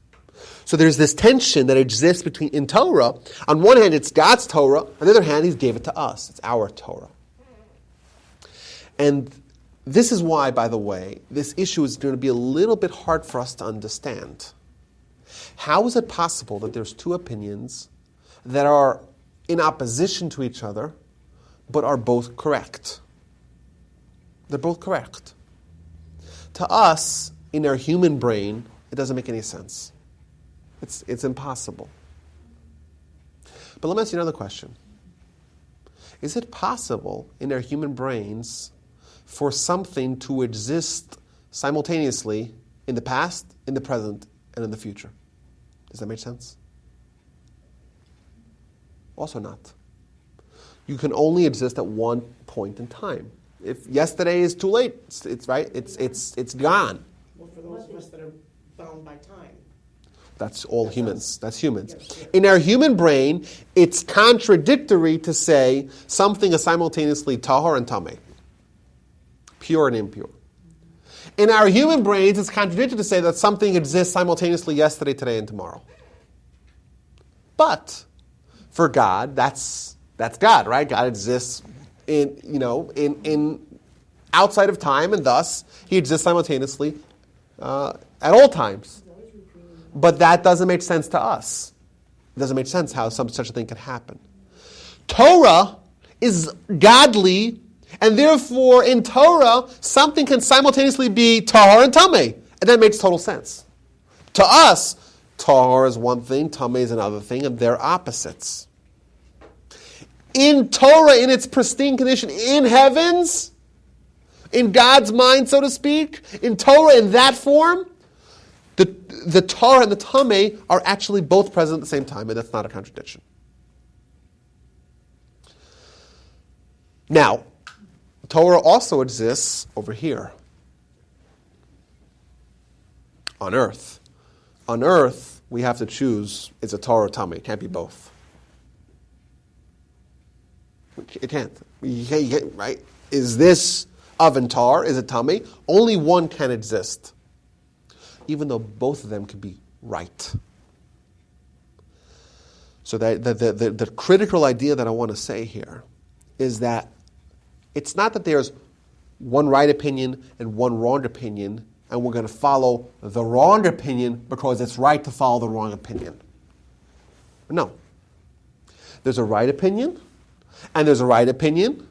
A: So there's this tension that exists in Torah. On one hand, it's God's Torah. On the other hand, he gave it to us. It's our Torah. And this is why, by the way, this issue is going to be a little bit hard for us to understand. How is it possible that there's two opinions that are in opposition to each other, but are both correct? They're both correct. To us, in our human brain, it doesn't make any sense. It's impossible. But let me ask you another question. Is it possible in our human brains for something to exist simultaneously in the past, in the present, and in the future? Does that make sense? Also not. You can only exist at one point in time. If yesterday is too late, it's right. It's gone.
D: Well, for those of us that are bound by time.
A: That's all humans. That's humans. In our human brain, it's contradictory to say something is simultaneously tahor and tameh, pure and impure. In our human brains, it's contradictory to say that something exists simultaneously yesterday, today, and tomorrow. But for God, that's God, right? God exists in outside of time, and thus he exists simultaneously at all times. But that doesn't make sense to us. It doesn't make sense how such a thing can happen. Torah is godly, and therefore in Torah, something can simultaneously be tahor and tameh. And that makes total sense. To us, tahor is one thing, tameh is another thing, and they're opposites. In Torah, in its pristine condition, in heavens, in God's mind, so to speak, in Torah in that form, the Torah and the Tameh are actually both present at the same time, and that's not a contradiction. Now, Torah also exists over here, on earth. On earth, we have to choose, it's a Torah or Tameh. It can't be both. It can't. You can't, right? Is this oven tar? Is it Tameh? Only one can exist, even though both of them could be right. So the critical idea that I want to say here is that it's not that there's one right opinion and one wrong opinion, and we're going to follow the wrong opinion because it's right to follow the wrong opinion. No. There's a right opinion, and there's a right opinion,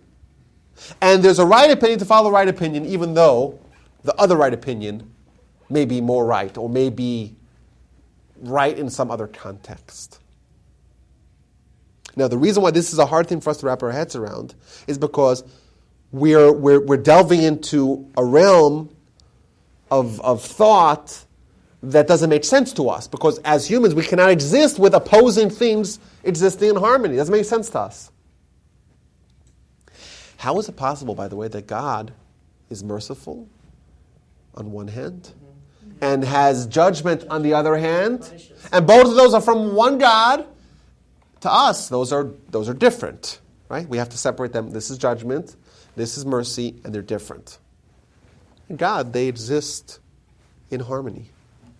A: and there's a right opinion to follow the right opinion, even though the other right opinion may be more right, or may be right in some other context. Now, the reason why this is a hard thing for us to wrap our heads around is because we're delving into a realm of thought that doesn't make sense to us, because as humans, we cannot exist with opposing things existing in harmony. It doesn't make sense to us. How is it possible, by the way, that God is merciful on one hand and has judgment on the other hand, and both of those are from one God? To us, those are different, right? We have to separate them. This is judgment, this is mercy, and they're different. and God, they exist in harmony,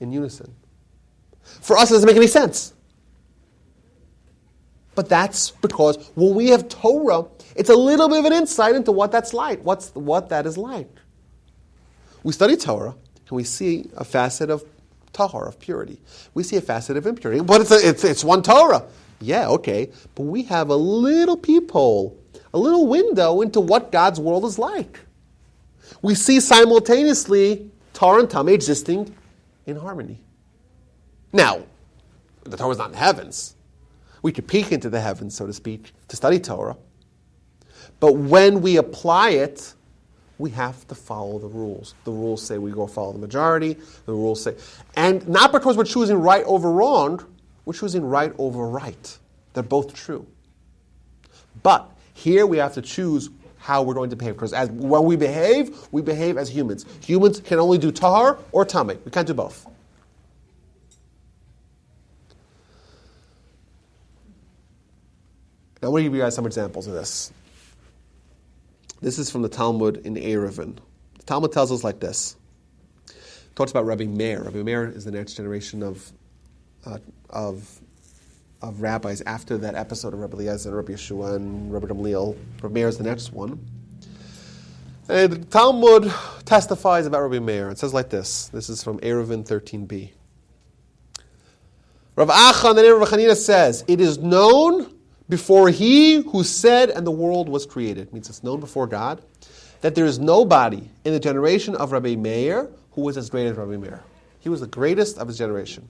A: in unison. For us, it doesn't make any sense. But that's because when we have Torah, it's a little bit of an insight into what that's like, what that is like. We study Torah, and we see a facet of tahar, of purity. We see a facet of impurity, but it's one Torah. Yeah, okay, but we have a little peephole, a little window into what God's world is like. We see simultaneously Torah and Tameh existing in harmony. Now, the Torah is not in the heavens. We could peek into the heavens, so to speak, to study Torah. But when we apply it, we have to follow the rules. The rules say we go follow the majority. The rules say, and not because we're choosing right over wrong, we're choosing right over right. They're both true. But here we have to choose how we're going to behave. Because when we behave as humans. Humans can only do tahar or tameh. We can't do both. Now, I'm going to give you guys some examples of this. This is from the Talmud in Eruvin. The Talmud tells us like this. It talks about Rabbi Meir. Rabbi Meir is the next generation of rabbis after that episode of Rabbi Eliezer and Rabbi Yeshua and Rabbi Gamliel. Rabbi Meir is the next one. And the Talmud testifies about Rabbi Meir. It says like this. This is from Eruvin 13b. Rav Acha, the name of Rav Chanina, says, "It is known before he who said and the world was created," it means it's known before God, "that there is nobody in the generation of Rabbi Meir who was as great as Rabbi Meir." He was the greatest of his generation.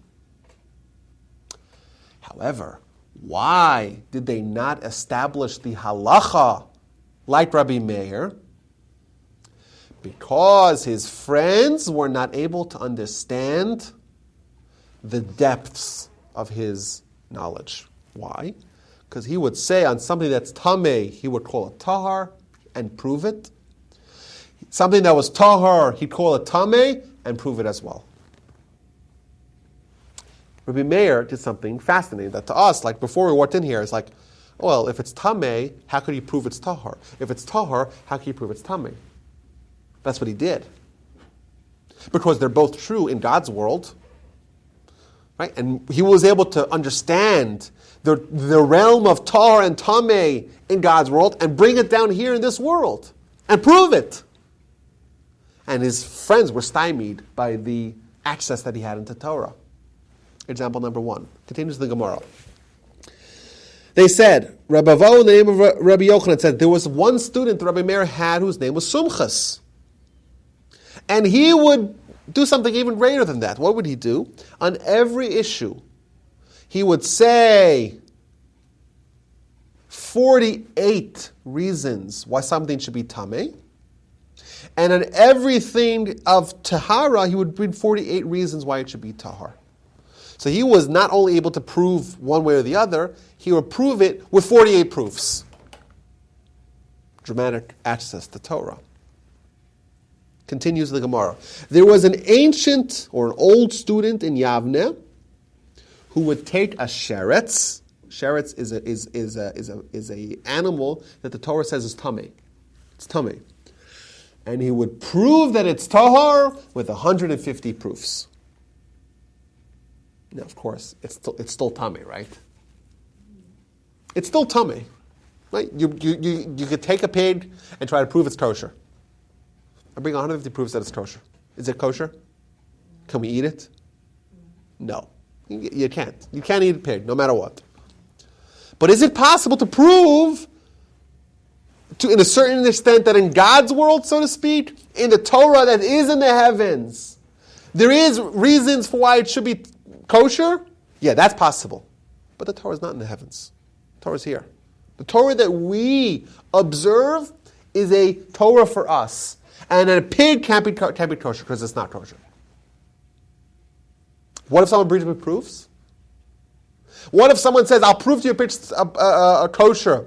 A: However, why did they not establish the halacha like Rabbi Meir? Because his friends were not able to understand the depths of his knowledge. Why? Because he would say on something that's tameh, he would call it tahar and prove it. Something that was tahar, he'd call it tameh and prove it as well. Rabbi Meir did something fascinating that to us, like before we walked in here, it's like, well, if it's tameh, how could he prove it's tahar? If it's tahar, how can you prove it's tameh? That's what he did. Because they're both true in God's world. Right? And he was able to understand the realm of tahar and tameh in God's world and bring it down here in this world and prove it. And his friends were stymied by the access that he had into Torah. Example number 1. Continues the Gemara. They said, Rabbi Vo, in the name of Rabbi Yochanan, said, there was one student Rabbi Meir had whose name was Sumchas. And he would do something even greater than that. What would he do? On every issue, he would say 48 reasons why something should be tameh. And on everything of tahara, he would bring 48 reasons why it should be tahar. So he was not only able to prove one way or the other, he would prove it with 48 proofs. Dramatic access to Torah. Continues the Gemara. There was an ancient or an old student in Yavne who would take a sheretz. Sheretz is a animal that the Torah says is tameh. It's tameh. And he would prove that it's tahar with 150 proofs. Now, of course, it's still tameh, right? It's still tameh, right? You could take a pig and try to prove it's kosher. I bring 150 proofs that it's kosher. Is it kosher? Can we eat it? No. You can't. You can't eat a pig, no matter what. But is it possible to prove, in a certain extent, that in God's world, so to speak, in the Torah that is in the heavens, there is reasons for why it should be kosher? Yeah, that's possible. But the Torah is not in the heavens. The Torah is here. The Torah that we observe is a Torah for us. And a pig can't be kosher because it's not kosher. What if someone brings me proofs? What if someone says, I'll prove to you a pig's kosher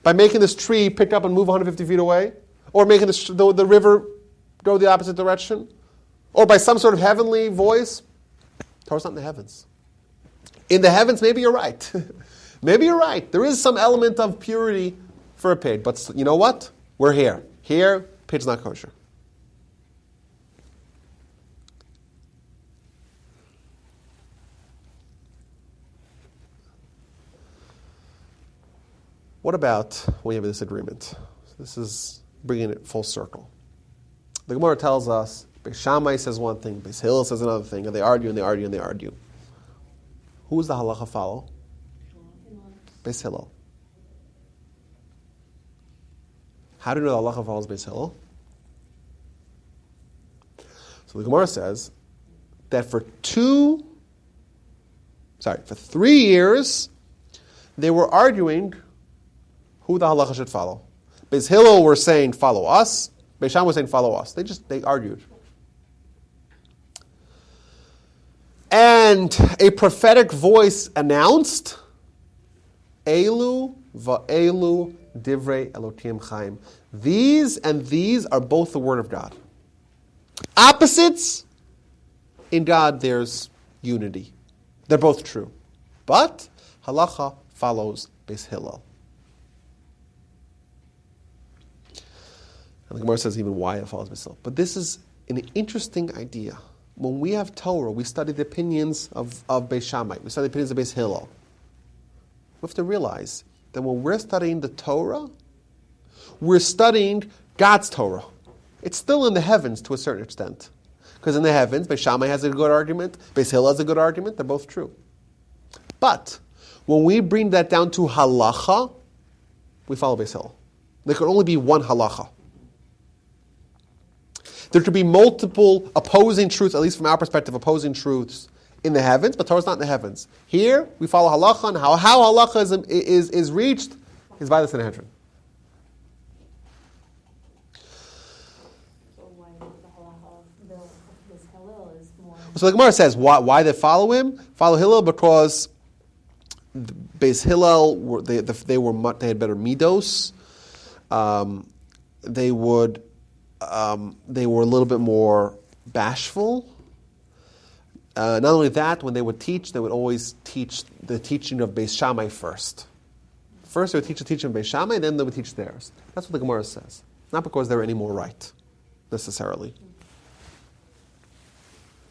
A: by making this tree pick up and move 150 feet away? Or making the river go the opposite direction? Or by some sort of heavenly voice? Torah's not in the heavens. In the heavens, maybe you're right. Maybe you're right. There is some element of purity for a pig. But you know what? We're here. Here, pig's not kosher. What about when you have a disagreement? So this is bringing it full circle. The Gemara tells us, Beis Shammai says one thing, Beis Hillel says another thing, and they argue and they argue and they argue. Who does the halacha follow? Beis Hillel. How do you know the halacha follows Beis Hillel? So the Gemara says that for 3 years, they were arguing who the halacha should follow. Beis Hillel were saying, follow us. Beis Shammai was saying, follow us. They argued. And a prophetic voice announced, Elu va'elu divrei Elokim Chaim. These and these are both the word of God. Opposites, in God there's unity. They're both true. But halacha follows Beis Hillel. And the Gemara says even why it follows Beis Hillel. But this is an interesting idea. When we have Torah, we study the opinions of Beis Shammai. We study the opinions of Beis Hillel. We have to realize that when we're studying the Torah, we're studying God's Torah. It's still in the heavens to a certain extent. Because in the heavens, Beis Shammai has a good argument, Beis Hillel has a good argument, they're both true. But when we bring that down to halacha, we follow Beis Hillel. There could only be one halacha. There could be multiple opposing truths, at least from our perspective, opposing truths in the heavens, but Torah's not in the heavens. Here, we follow halacha, and how halacha is reached is by the Sanhedrin.
E: So why the halacha of this Hillel is more...
A: So the Gemara says, why they follow him? Follow Hillel because Beis Hillel, they had better midos. They were a little bit more bashful. Not only that, when they would teach, they would always teach the teaching of Beis Shammai first. First they would teach the teaching of Beis Shammai, then they would teach theirs. That's what the Gemara says. Not because they're any more right, necessarily.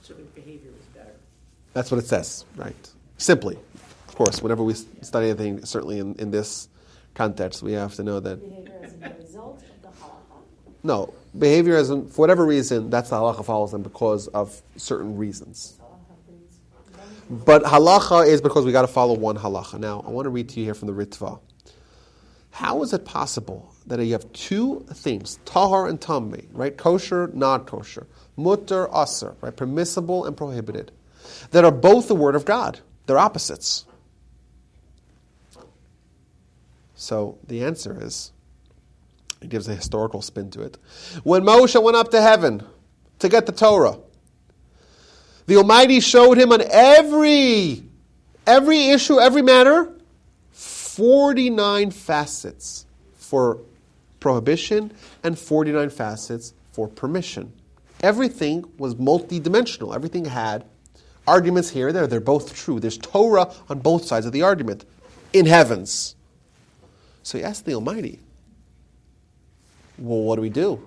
D: So their behavior was better.
A: That's what it says, right? Simply. Of course, whenever we study anything, certainly in this context, we have to know that...
E: Behavior as a result of the halacha?
A: No, behavior as for whatever reason, that's the halacha follows them because of certain reasons. But halacha is because we got to follow one halacha. Now, I want to read to you here from the Ritva. How is it possible that you have two things, tahar and tamei, right? Kosher, not kosher, mutter, aser, right? Permissible and prohibited, that are both the word of God. They're opposites. So the answer is, it gives a historical spin to it. When Moshe went up to heaven to get the Torah, the Almighty showed him on every issue, every matter, 49 facets for prohibition and 49 facets for permission. Everything was multidimensional. Everything had arguments here and there. They're both true. There's Torah on both sides of the argument in heavens. So he asked the Almighty, well, what do we do?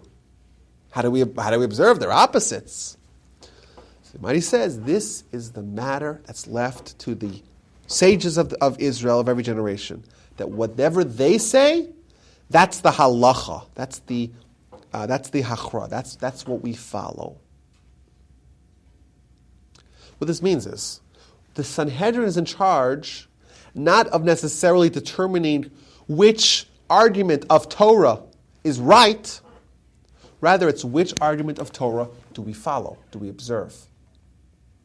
A: How do we observe? They're opposites. So the Almighty says, this is the matter that's left to the sages of Israel of every generation. That whatever they say, that's the halacha. That's the hachra. That's what we follow. What this means is, the Sanhedrin is in charge not of necessarily determining which argument of Torah is right, rather it's which argument of Torah do we follow, do we observe.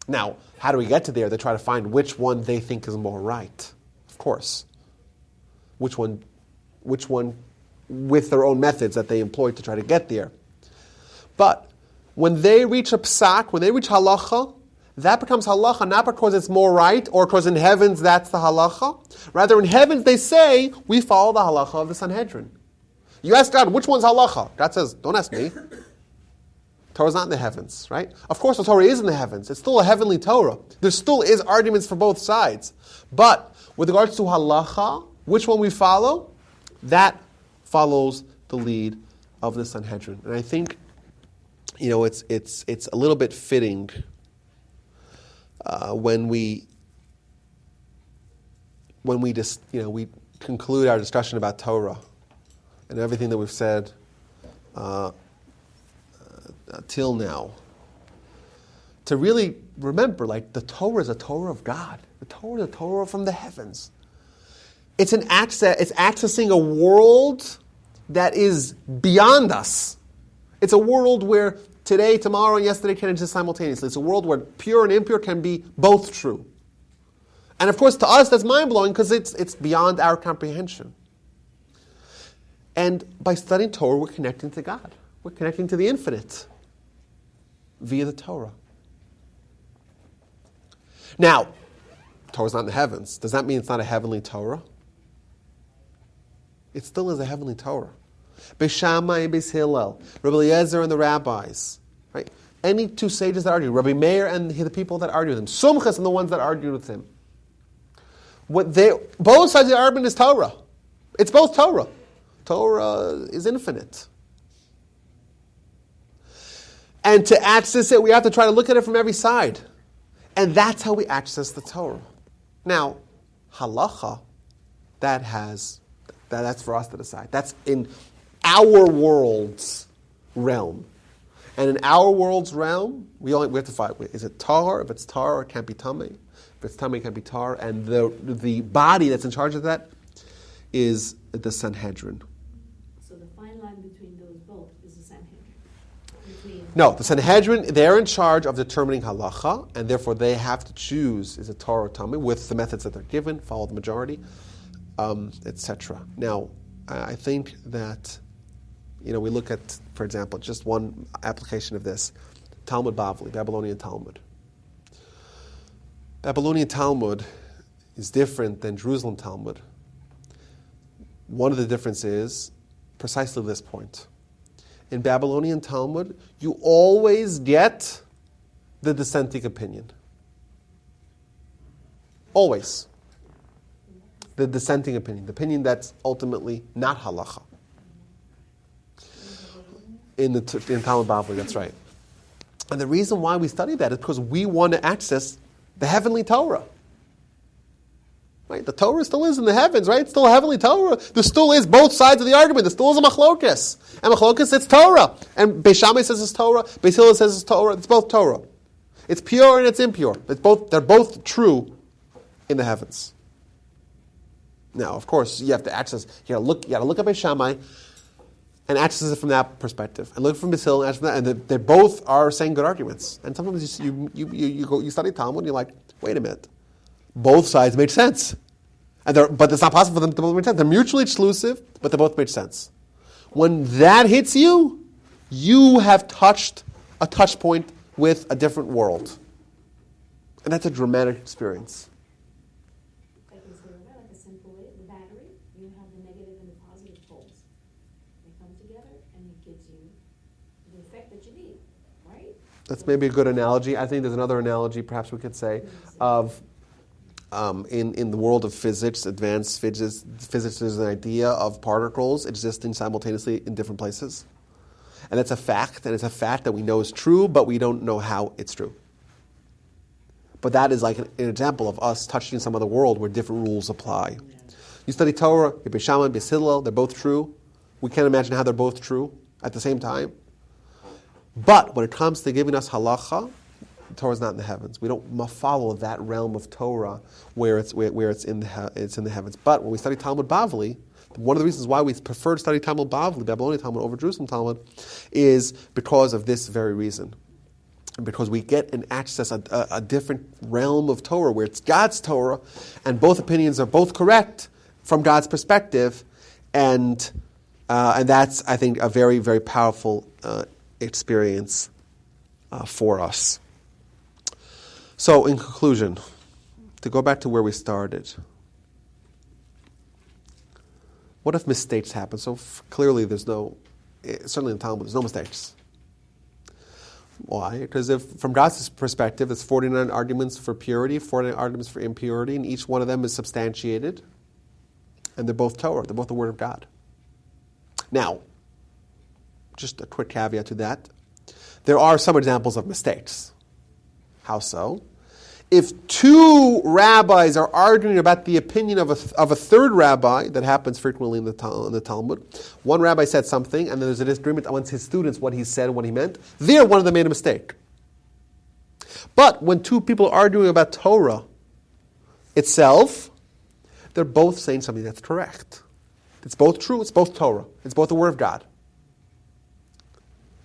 A: Now, how do we get to there? They try to find which one they think is more right, of course. Which one with their own methods that they employ to try to get there. But when they reach a psak, when they reach halacha, that becomes halacha not because it's more right or because in heavens that's the halacha. Rather, in heavens they say, we follow the halacha of the Sanhedrin. You ask God, which one's halacha? God says, don't ask me. Torah's not in the heavens, right? Of course the Torah is in the heavens. It's still a heavenly Torah. There still is arguments for both sides. But with regards to halacha, which one we follow, that follows the lead of the Sanhedrin. And I think, it's a little bit fitting when we just, we conclude our discussion about Torah and everything that we've said till now, to really remember, like, the Torah is a Torah of God. The Torah is a Torah from the heavens. It's accessing a world that is beyond us. It's a world where today, tomorrow, and yesterday can exist simultaneously. It's a world where pure and impure can be both true. And of course, to us, that's mind-blowing because it's beyond our comprehension. And by studying Torah, we're connecting to God. We're connecting to the infinite via the Torah. Now, Torah's not in the heavens. Does that mean it's not a heavenly Torah? It still is a heavenly Torah. Beis Shammai and Beis Hillel, Rabbi Eliezer and the rabbis, right? Any two sages that argue, Rabbi Meir and the people that argue with him, Sumchas and the ones that argued with him. Both sides of the argument is Torah. It's both Torah. Torah is infinite. And to access it, we have to try to look at it from every side. And that's how we access the Torah. Now, Halacha, that's for us to decide. That's in our world's realm. And in our world's realm, we have to fight. Is it tar? If it's tar, it can't be tummy. If it's tummy, it can't be tar. And the body that's in charge of that is the Sanhedrin.
E: So the fine line between those both is the Sanhedrin.
A: No, the Sanhedrin, they're in charge of determining halacha, and therefore they have to choose, is it Torah or tummy, with the methods that they're given, follow the majority, etc. Now, I think that, we look at, for example, just one application of this, Talmud Bavli, Babylonian Talmud. Babylonian Talmud is different than Jerusalem Talmud. One of the differences is precisely this point. In Babylonian Talmud, you always get the dissenting opinion. Always. The dissenting opinion. The opinion that's ultimately not halacha. In Talmud Bavli, that's right. And the reason why we study that is because we want to access the heavenly Torah. Right? The Torah still is in the heavens, right? It's still a heavenly Torah. There still is both sides of the argument. There still is a machlokas. And machlokas, it's Torah. And Beis Shammai says it's Torah. Beis Hillel says it's Torah. It's both Torah. It's pure and it's impure. They're both true in the heavens. Now, of course, you have to access. You got to look at Beis Shammai and access it from that perspective, and look from Beis Hillel and access from that. And they both are saying good arguments. And sometimes you study Talmud and you're like, wait a minute. Both sides make sense. But it's not possible for them to both make sense. They're mutually exclusive, but they both make sense. When that hits you, you have touched a touch point with a different world. And that's a dramatic experience.
E: I consider that like a simple way. The battery, you have the negative and the positive poles. They come together and it gives you the effect that you need, right?
A: That's maybe a good analogy. I think there's another analogy, perhaps we could say, of in the world of physics, advanced physics, there's an idea of particles existing simultaneously in different places. And that's a fact, and it's a fact that we know is true, but we don't know how it's true. But that is like an example of us touching some other world where different rules apply. You study Torah, Beis Shammai, Beis Hillel, they're both true. We can't imagine how they're both true at the same time. But when it comes to giving us halacha, Torah is not in the heavens. We don't follow that realm of Torah where it's in the heavens. But when we study Talmud Bavli, one of the reasons why we prefer to study Talmud Bavli, Babylonian Talmud, over Jerusalem Talmud, is because of this very reason. Because we get an access, a different realm of Torah where it's God's Torah, and both opinions are both correct from God's perspective, and that's, I think, a very, very powerful experience for us. So, in conclusion, to go back to where we started, what if mistakes happen? So clearly certainly in Talmud, there's no mistakes. Why? Because from God's perspective, there's 49 arguments for purity, 49 arguments for impurity, and each one of them is substantiated, and they're both Torah, they're both the Word of God. Now, just a quick caveat to that. There are some examples of mistakes. How so? If two rabbis are arguing about the opinion of a third rabbi, that happens frequently in the Talmud, one rabbi said something, and then there's a disagreement amongst his students what he said and what he meant, there one of them made a mistake. But when two people are arguing about Torah itself, they're both saying something that's correct. It's both true, it's both Torah, it's both the Word of God.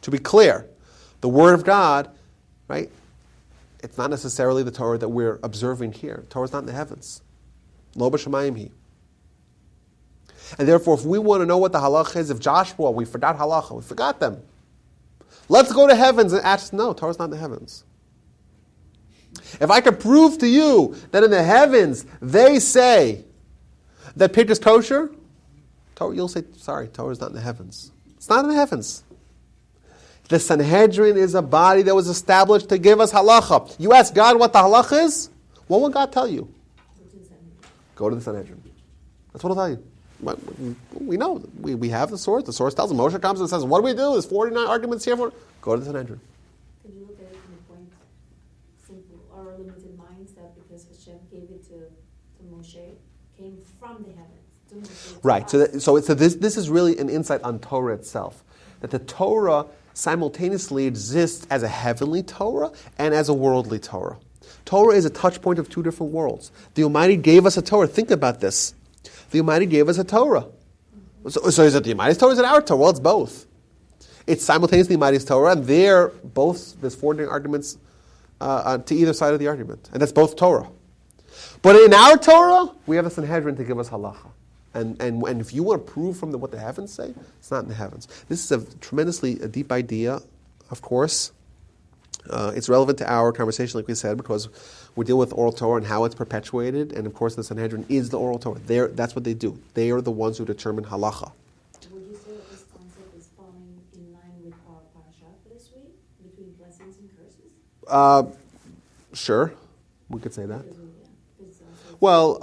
A: To be clear, the Word of God, right, it's not necessarily the Torah that we're observing here. The Torah's not in the heavens. Lo b'shamayim hi. And therefore, if we want to know what the halacha is, if Joshua, we forgot halacha, we forgot them. Let's go to heavens and ask, no, Torah's not in the heavens. If I could prove to you that in the heavens they say that pig is kosher, you'll say, sorry, Torah's not in the heavens. It's not in the heavens. The Sanhedrin is a body that was established to give us halacha. You ask God what the halacha is? What will God tell you? Go to the Sanhedrin. That's what He'll tell you. We know. We have the source. The source tells us. Moshe comes and says, what do we do? There's 49 arguments here for. Go to the Sanhedrin.
E: Could you look at it from the point, simple, our limited minds, that because Hashem gave it to Moshe, came from the heavens.
A: Right. So this is really an insight on Torah itself. That the Torah simultaneously exists as a heavenly Torah and as a worldly Torah. Torah is a touch point of two different worlds. The Almighty gave us a Torah. Think about this. The Almighty gave us a Torah. So is it the Almighty's Torah or is it our Torah? Well, it's both. It's simultaneously the Almighty's Torah, and there's 4 arguments to either side of the argument. And that's both Torah. But in our Torah, we have a Sanhedrin to give us halacha. And if you want to prove from what the heavens say, it's not in the heavens. This is a tremendously deep idea, of course. It's relevant to our conversation, like we said, because we deal with oral Torah and how it's perpetuated. And of course, the Sanhedrin is the oral Torah. That's what they do. They are the ones who determine halacha.
E: Would you say that this concept is falling in line with our parasha for this week, between blessings and curses?
A: Sure, we could say that.
E: Well,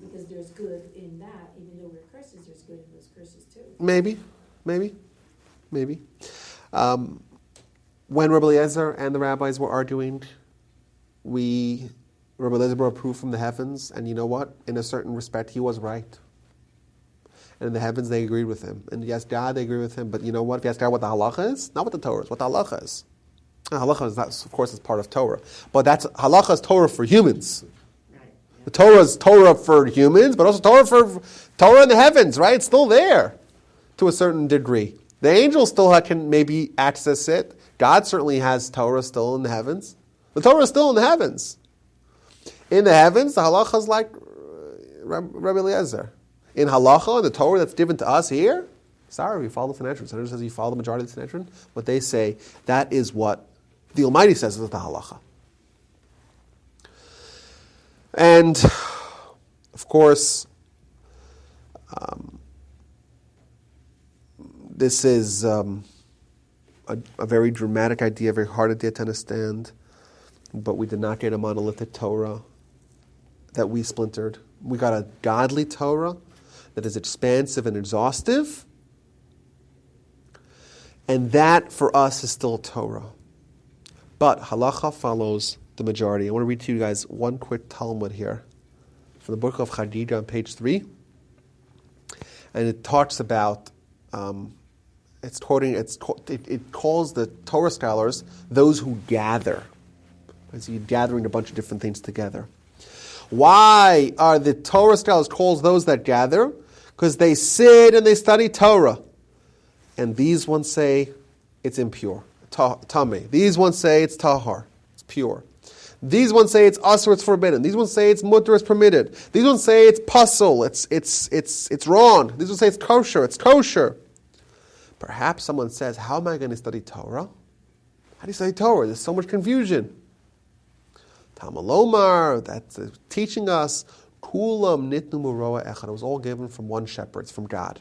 E: because there's good in that, even though we're curses, there's good in those curses too.
A: Maybe. When Rabbi Eliezer and the rabbis were arguing, Rabbi Eliezer brought proof from the heavens, and you know what? In a certain respect, he was right. And in the heavens, they agreed with him. And yes, God, they agree with him, but you know what? If you ask God what the halacha is, not what the Torah is, what the halacha is. And halacha is not, of course, it's part of Torah. But halacha is Torah for humans. The Torah is Torah for humans, but also Torah in the heavens, right? It's still there to a certain degree. The angels still can maybe access it. God certainly has Torah still in the heavens. The Torah is still in the heavens. In the heavens, the halacha is like Rabbi Eliezer. In halacha, in the Torah that's given to us here, sorry, we follow the Sanhedrin. Sanhedrin says you follow the majority of the Sanhedrin. What they say, that is what the Almighty says is the halacha. And, of course, this is a very dramatic idea, a very hard idea to understand, but we did not get a monolithic Torah that we splintered. We got a godly Torah that is expansive and exhaustive, and that, for us, is still Torah. But halacha follows the majority. I want to read to you guys one quick Talmud here from the book of Chagigah on page 3. And it talks about, it calls the Torah scholars those who gather. So you're gathering a bunch of different things together. Why are the Torah scholars called those that gather? Because they sit and they study Torah. And these ones say it's impure, tameh. These ones say it's tahar, it's pure. These ones say it's asur, it's forbidden. These ones say it's mutter, it's permitted. These ones say it's pasul, it's wrong. These ones say it's kosher, it's kosher. Perhaps someone says, how am I going to study Torah? How do you study Torah? There's so much confusion. Talmud Lomar, that's teaching us, kulam nitnu muroa echad. It was all given from one shepherd, it's from God.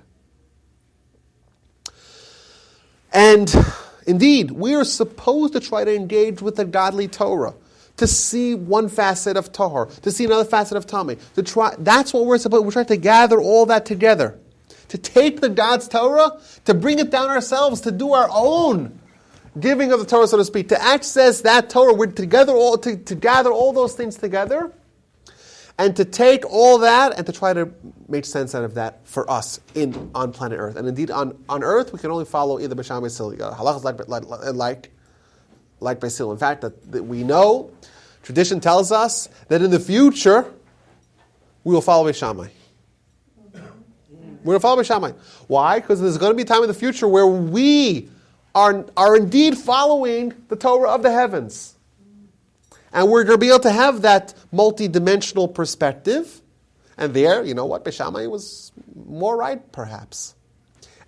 A: And indeed, we are supposed to try to engage with the godly Torah, to see one facet of tahar, to see another facet of tameh. That's what we're supposed. We're trying to gather all that together, to take the God's Torah, to bring it down ourselves, to do our own giving of the Torah, so to speak, to access that Torah, we're together to gather all those things together, and to take all that and to try to make sense out of that for us on planet Earth. And indeed, on Earth, we can only follow either B'Sham or Sil. Halacha is like by Sil. In fact, that we know, tradition tells us that in the future, we will follow B'Shamai. We're going to follow B'Shamai. Why? Because there's going to be a time in the future where we are indeed following the Torah of the heavens. And we're going to be able to have that multi-dimensional perspective. And there, you know what, B'Shamai was more right, perhaps.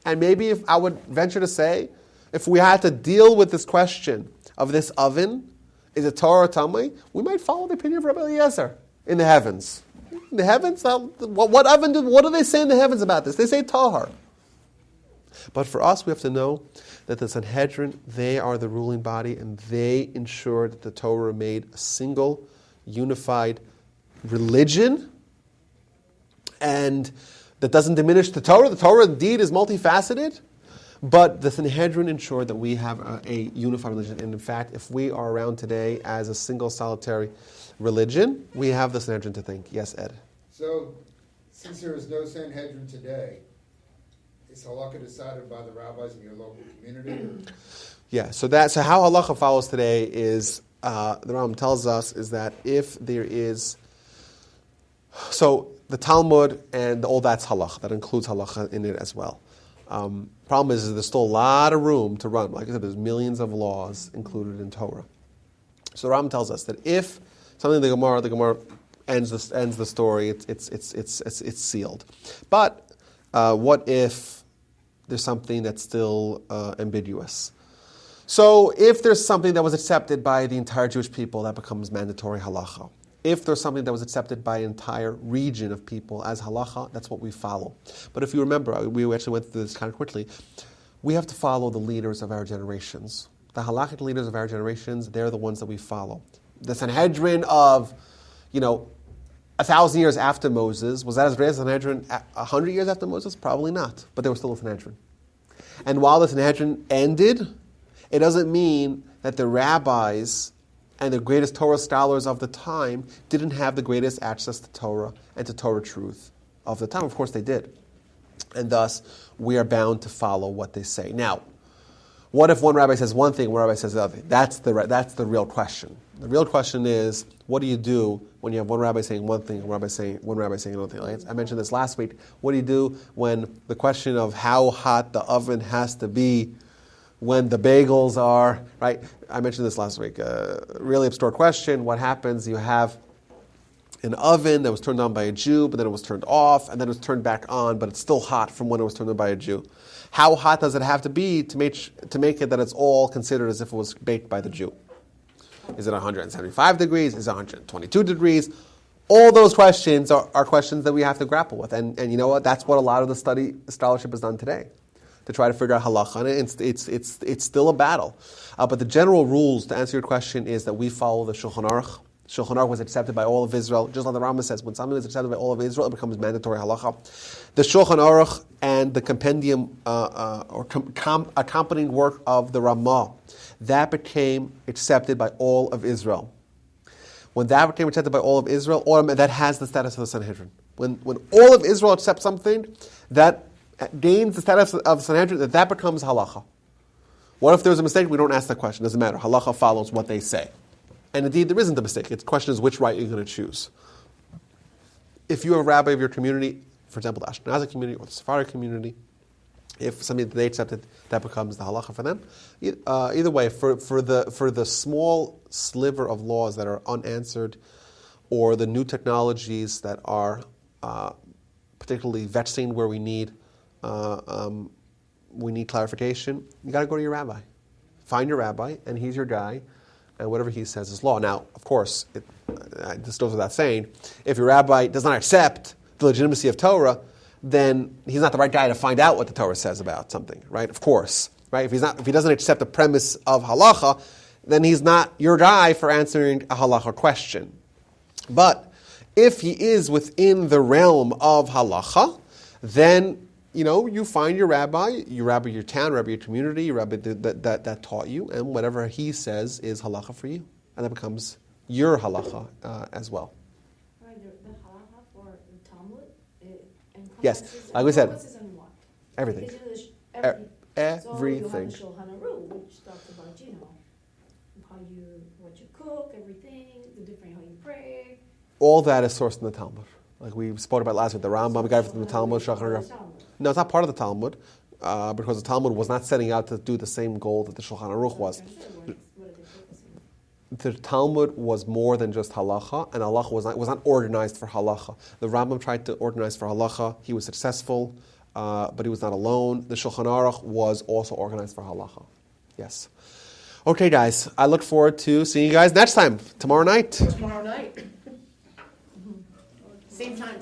A: And maybe if I would venture to say, if we had to deal with this question of this oven, is it Torah or Tamei, we might follow the opinion of Rabbi Eliezer in the heavens. In the heavens, what oven? What do they say in the heavens about this? They say Tahar. But for us, we have to know that the Sanhedrin, they are the ruling body, and they ensure that the Torah made a single, unified religion, and that doesn't diminish the Torah. The Torah indeed is multifaceted, but the Sanhedrin ensured that we have a unified religion. And in fact, if we are around today as a single, solitary religion, we have the Sanhedrin to think. Yes, Ed?
B: So, since there is no Sanhedrin today, is Halacha decided by the rabbis in your local community?
A: Yeah, so how Halacha follows today is, the Rambam tells us, is that if there is, so the Talmud and all that's Halacha, that includes Halacha in it as well. Problem is there's still a lot of room to run. Like I said, there's millions of laws included in Torah. So the Rambam tells us that if something in the Gemara ends the story, it's sealed. But what if there's something that's still ambiguous? So if there's something that was accepted by the entire Jewish people, that becomes mandatory halacha. If there's something that was accepted by an entire region of people as halacha, that's what we follow. But if you remember, we actually went through this kind of quickly, we have to follow the leaders of our generations. The halachic leaders of our generations, they're the ones that we follow. The Sanhedrin of, 1,000 years after Moses, was that as great as the Sanhedrin 100 years after Moses? Probably not, but there was still a Sanhedrin. And while the Sanhedrin ended, it doesn't mean that the rabbis and the greatest Torah scholars of the time didn't have the greatest access to Torah and to Torah truth of the time. Of course they did. And thus, we are bound to follow what they say. Now, what if one rabbi says one thing, one rabbi says the other thing? That's the real question. The real question is, what do you do when you have one rabbi saying one thing, one rabbi saying another thing? Like I mentioned this last week. What do you do when the question of how hot the oven has to be when the bagels are, right? I mentioned this last week. Really obscure question. What happens? You have an oven that was turned on by a Jew, but then it was turned off, and then it was turned back on, but it's still hot from when it was turned on by a Jew. How hot does it have to be to make it that it's all considered as if it was baked by the Jew? Is it 175 degrees? Is it 122 degrees? All those questions are questions that we have to grapple with. And you know what? That's what a lot of the scholarship has done today, to try to figure out halacha. And it's still a battle. But the general rules, to answer your question, is that we follow the Shulchan Aruch. Shulchan Aruch was accepted by all of Israel. Just like the Rambam says, when something is accepted by all of Israel, it becomes mandatory halacha. The Shulchan Aruch and the compendium accompanying work of the Ramah, that became accepted by all of Israel. When that became accepted by all of Israel, that has the status of the Sanhedrin. When all of Israel accepts something, that gains the status of the Sanhedrin, that becomes halacha. What if there's a mistake? We don't ask that question. It doesn't matter. Halacha follows what they say. And indeed, there isn't a mistake. The question is which right you're going to choose. If you're a rabbi of your community, for example, the Ashkenazi community or the Sephardi community, if something that they accepted, that becomes the halacha for them. Either way, for the small sliver of laws that are unanswered, or the new technologies that are particularly vexing where we need clarification, you got to go to your rabbi. Find your rabbi, and he's your guy. And whatever he says is law. Now, of course, this goes without saying, if your rabbi does not accept the legitimacy of Torah, then he's not the right guy to find out what the Torah says about something, right? Of course, right? If he doesn't accept the premise of halacha, then he's not your guy for answering a halacha question. But if he is within the realm of halacha, then you find your rabbi, your town, rabbi your community, your rabbi that taught you, and whatever he says is halacha for you. And that becomes your halacha as well.
E: Right, the halacha for the Talmud
A: Yes, like we said,
E: encompasses on what?
A: everything.
E: Because, everything. So
A: Everything.
E: you have the Shulchan Aruch, which talks about, what you cook, everything, the different how you pray.
A: All that is sourced in the Talmud. Like we spoke about last week, the Rambam got from the Talmud, Shulchan Aruch. No, it's not part of the Talmud, because the Talmud was not setting out to do the same goal that the Shulchan Aruch was.
E: What are they focusing on?
A: The Talmud was more than just halacha, and halacha was not organized for halacha. The Rambam tried to organize for halacha. He was successful, but he was not alone. The Shulchan Aruch was also organized for halacha. Yes. Okay, guys. I look forward to seeing you guys next time, tomorrow night.
D: Tomorrow night. Same time.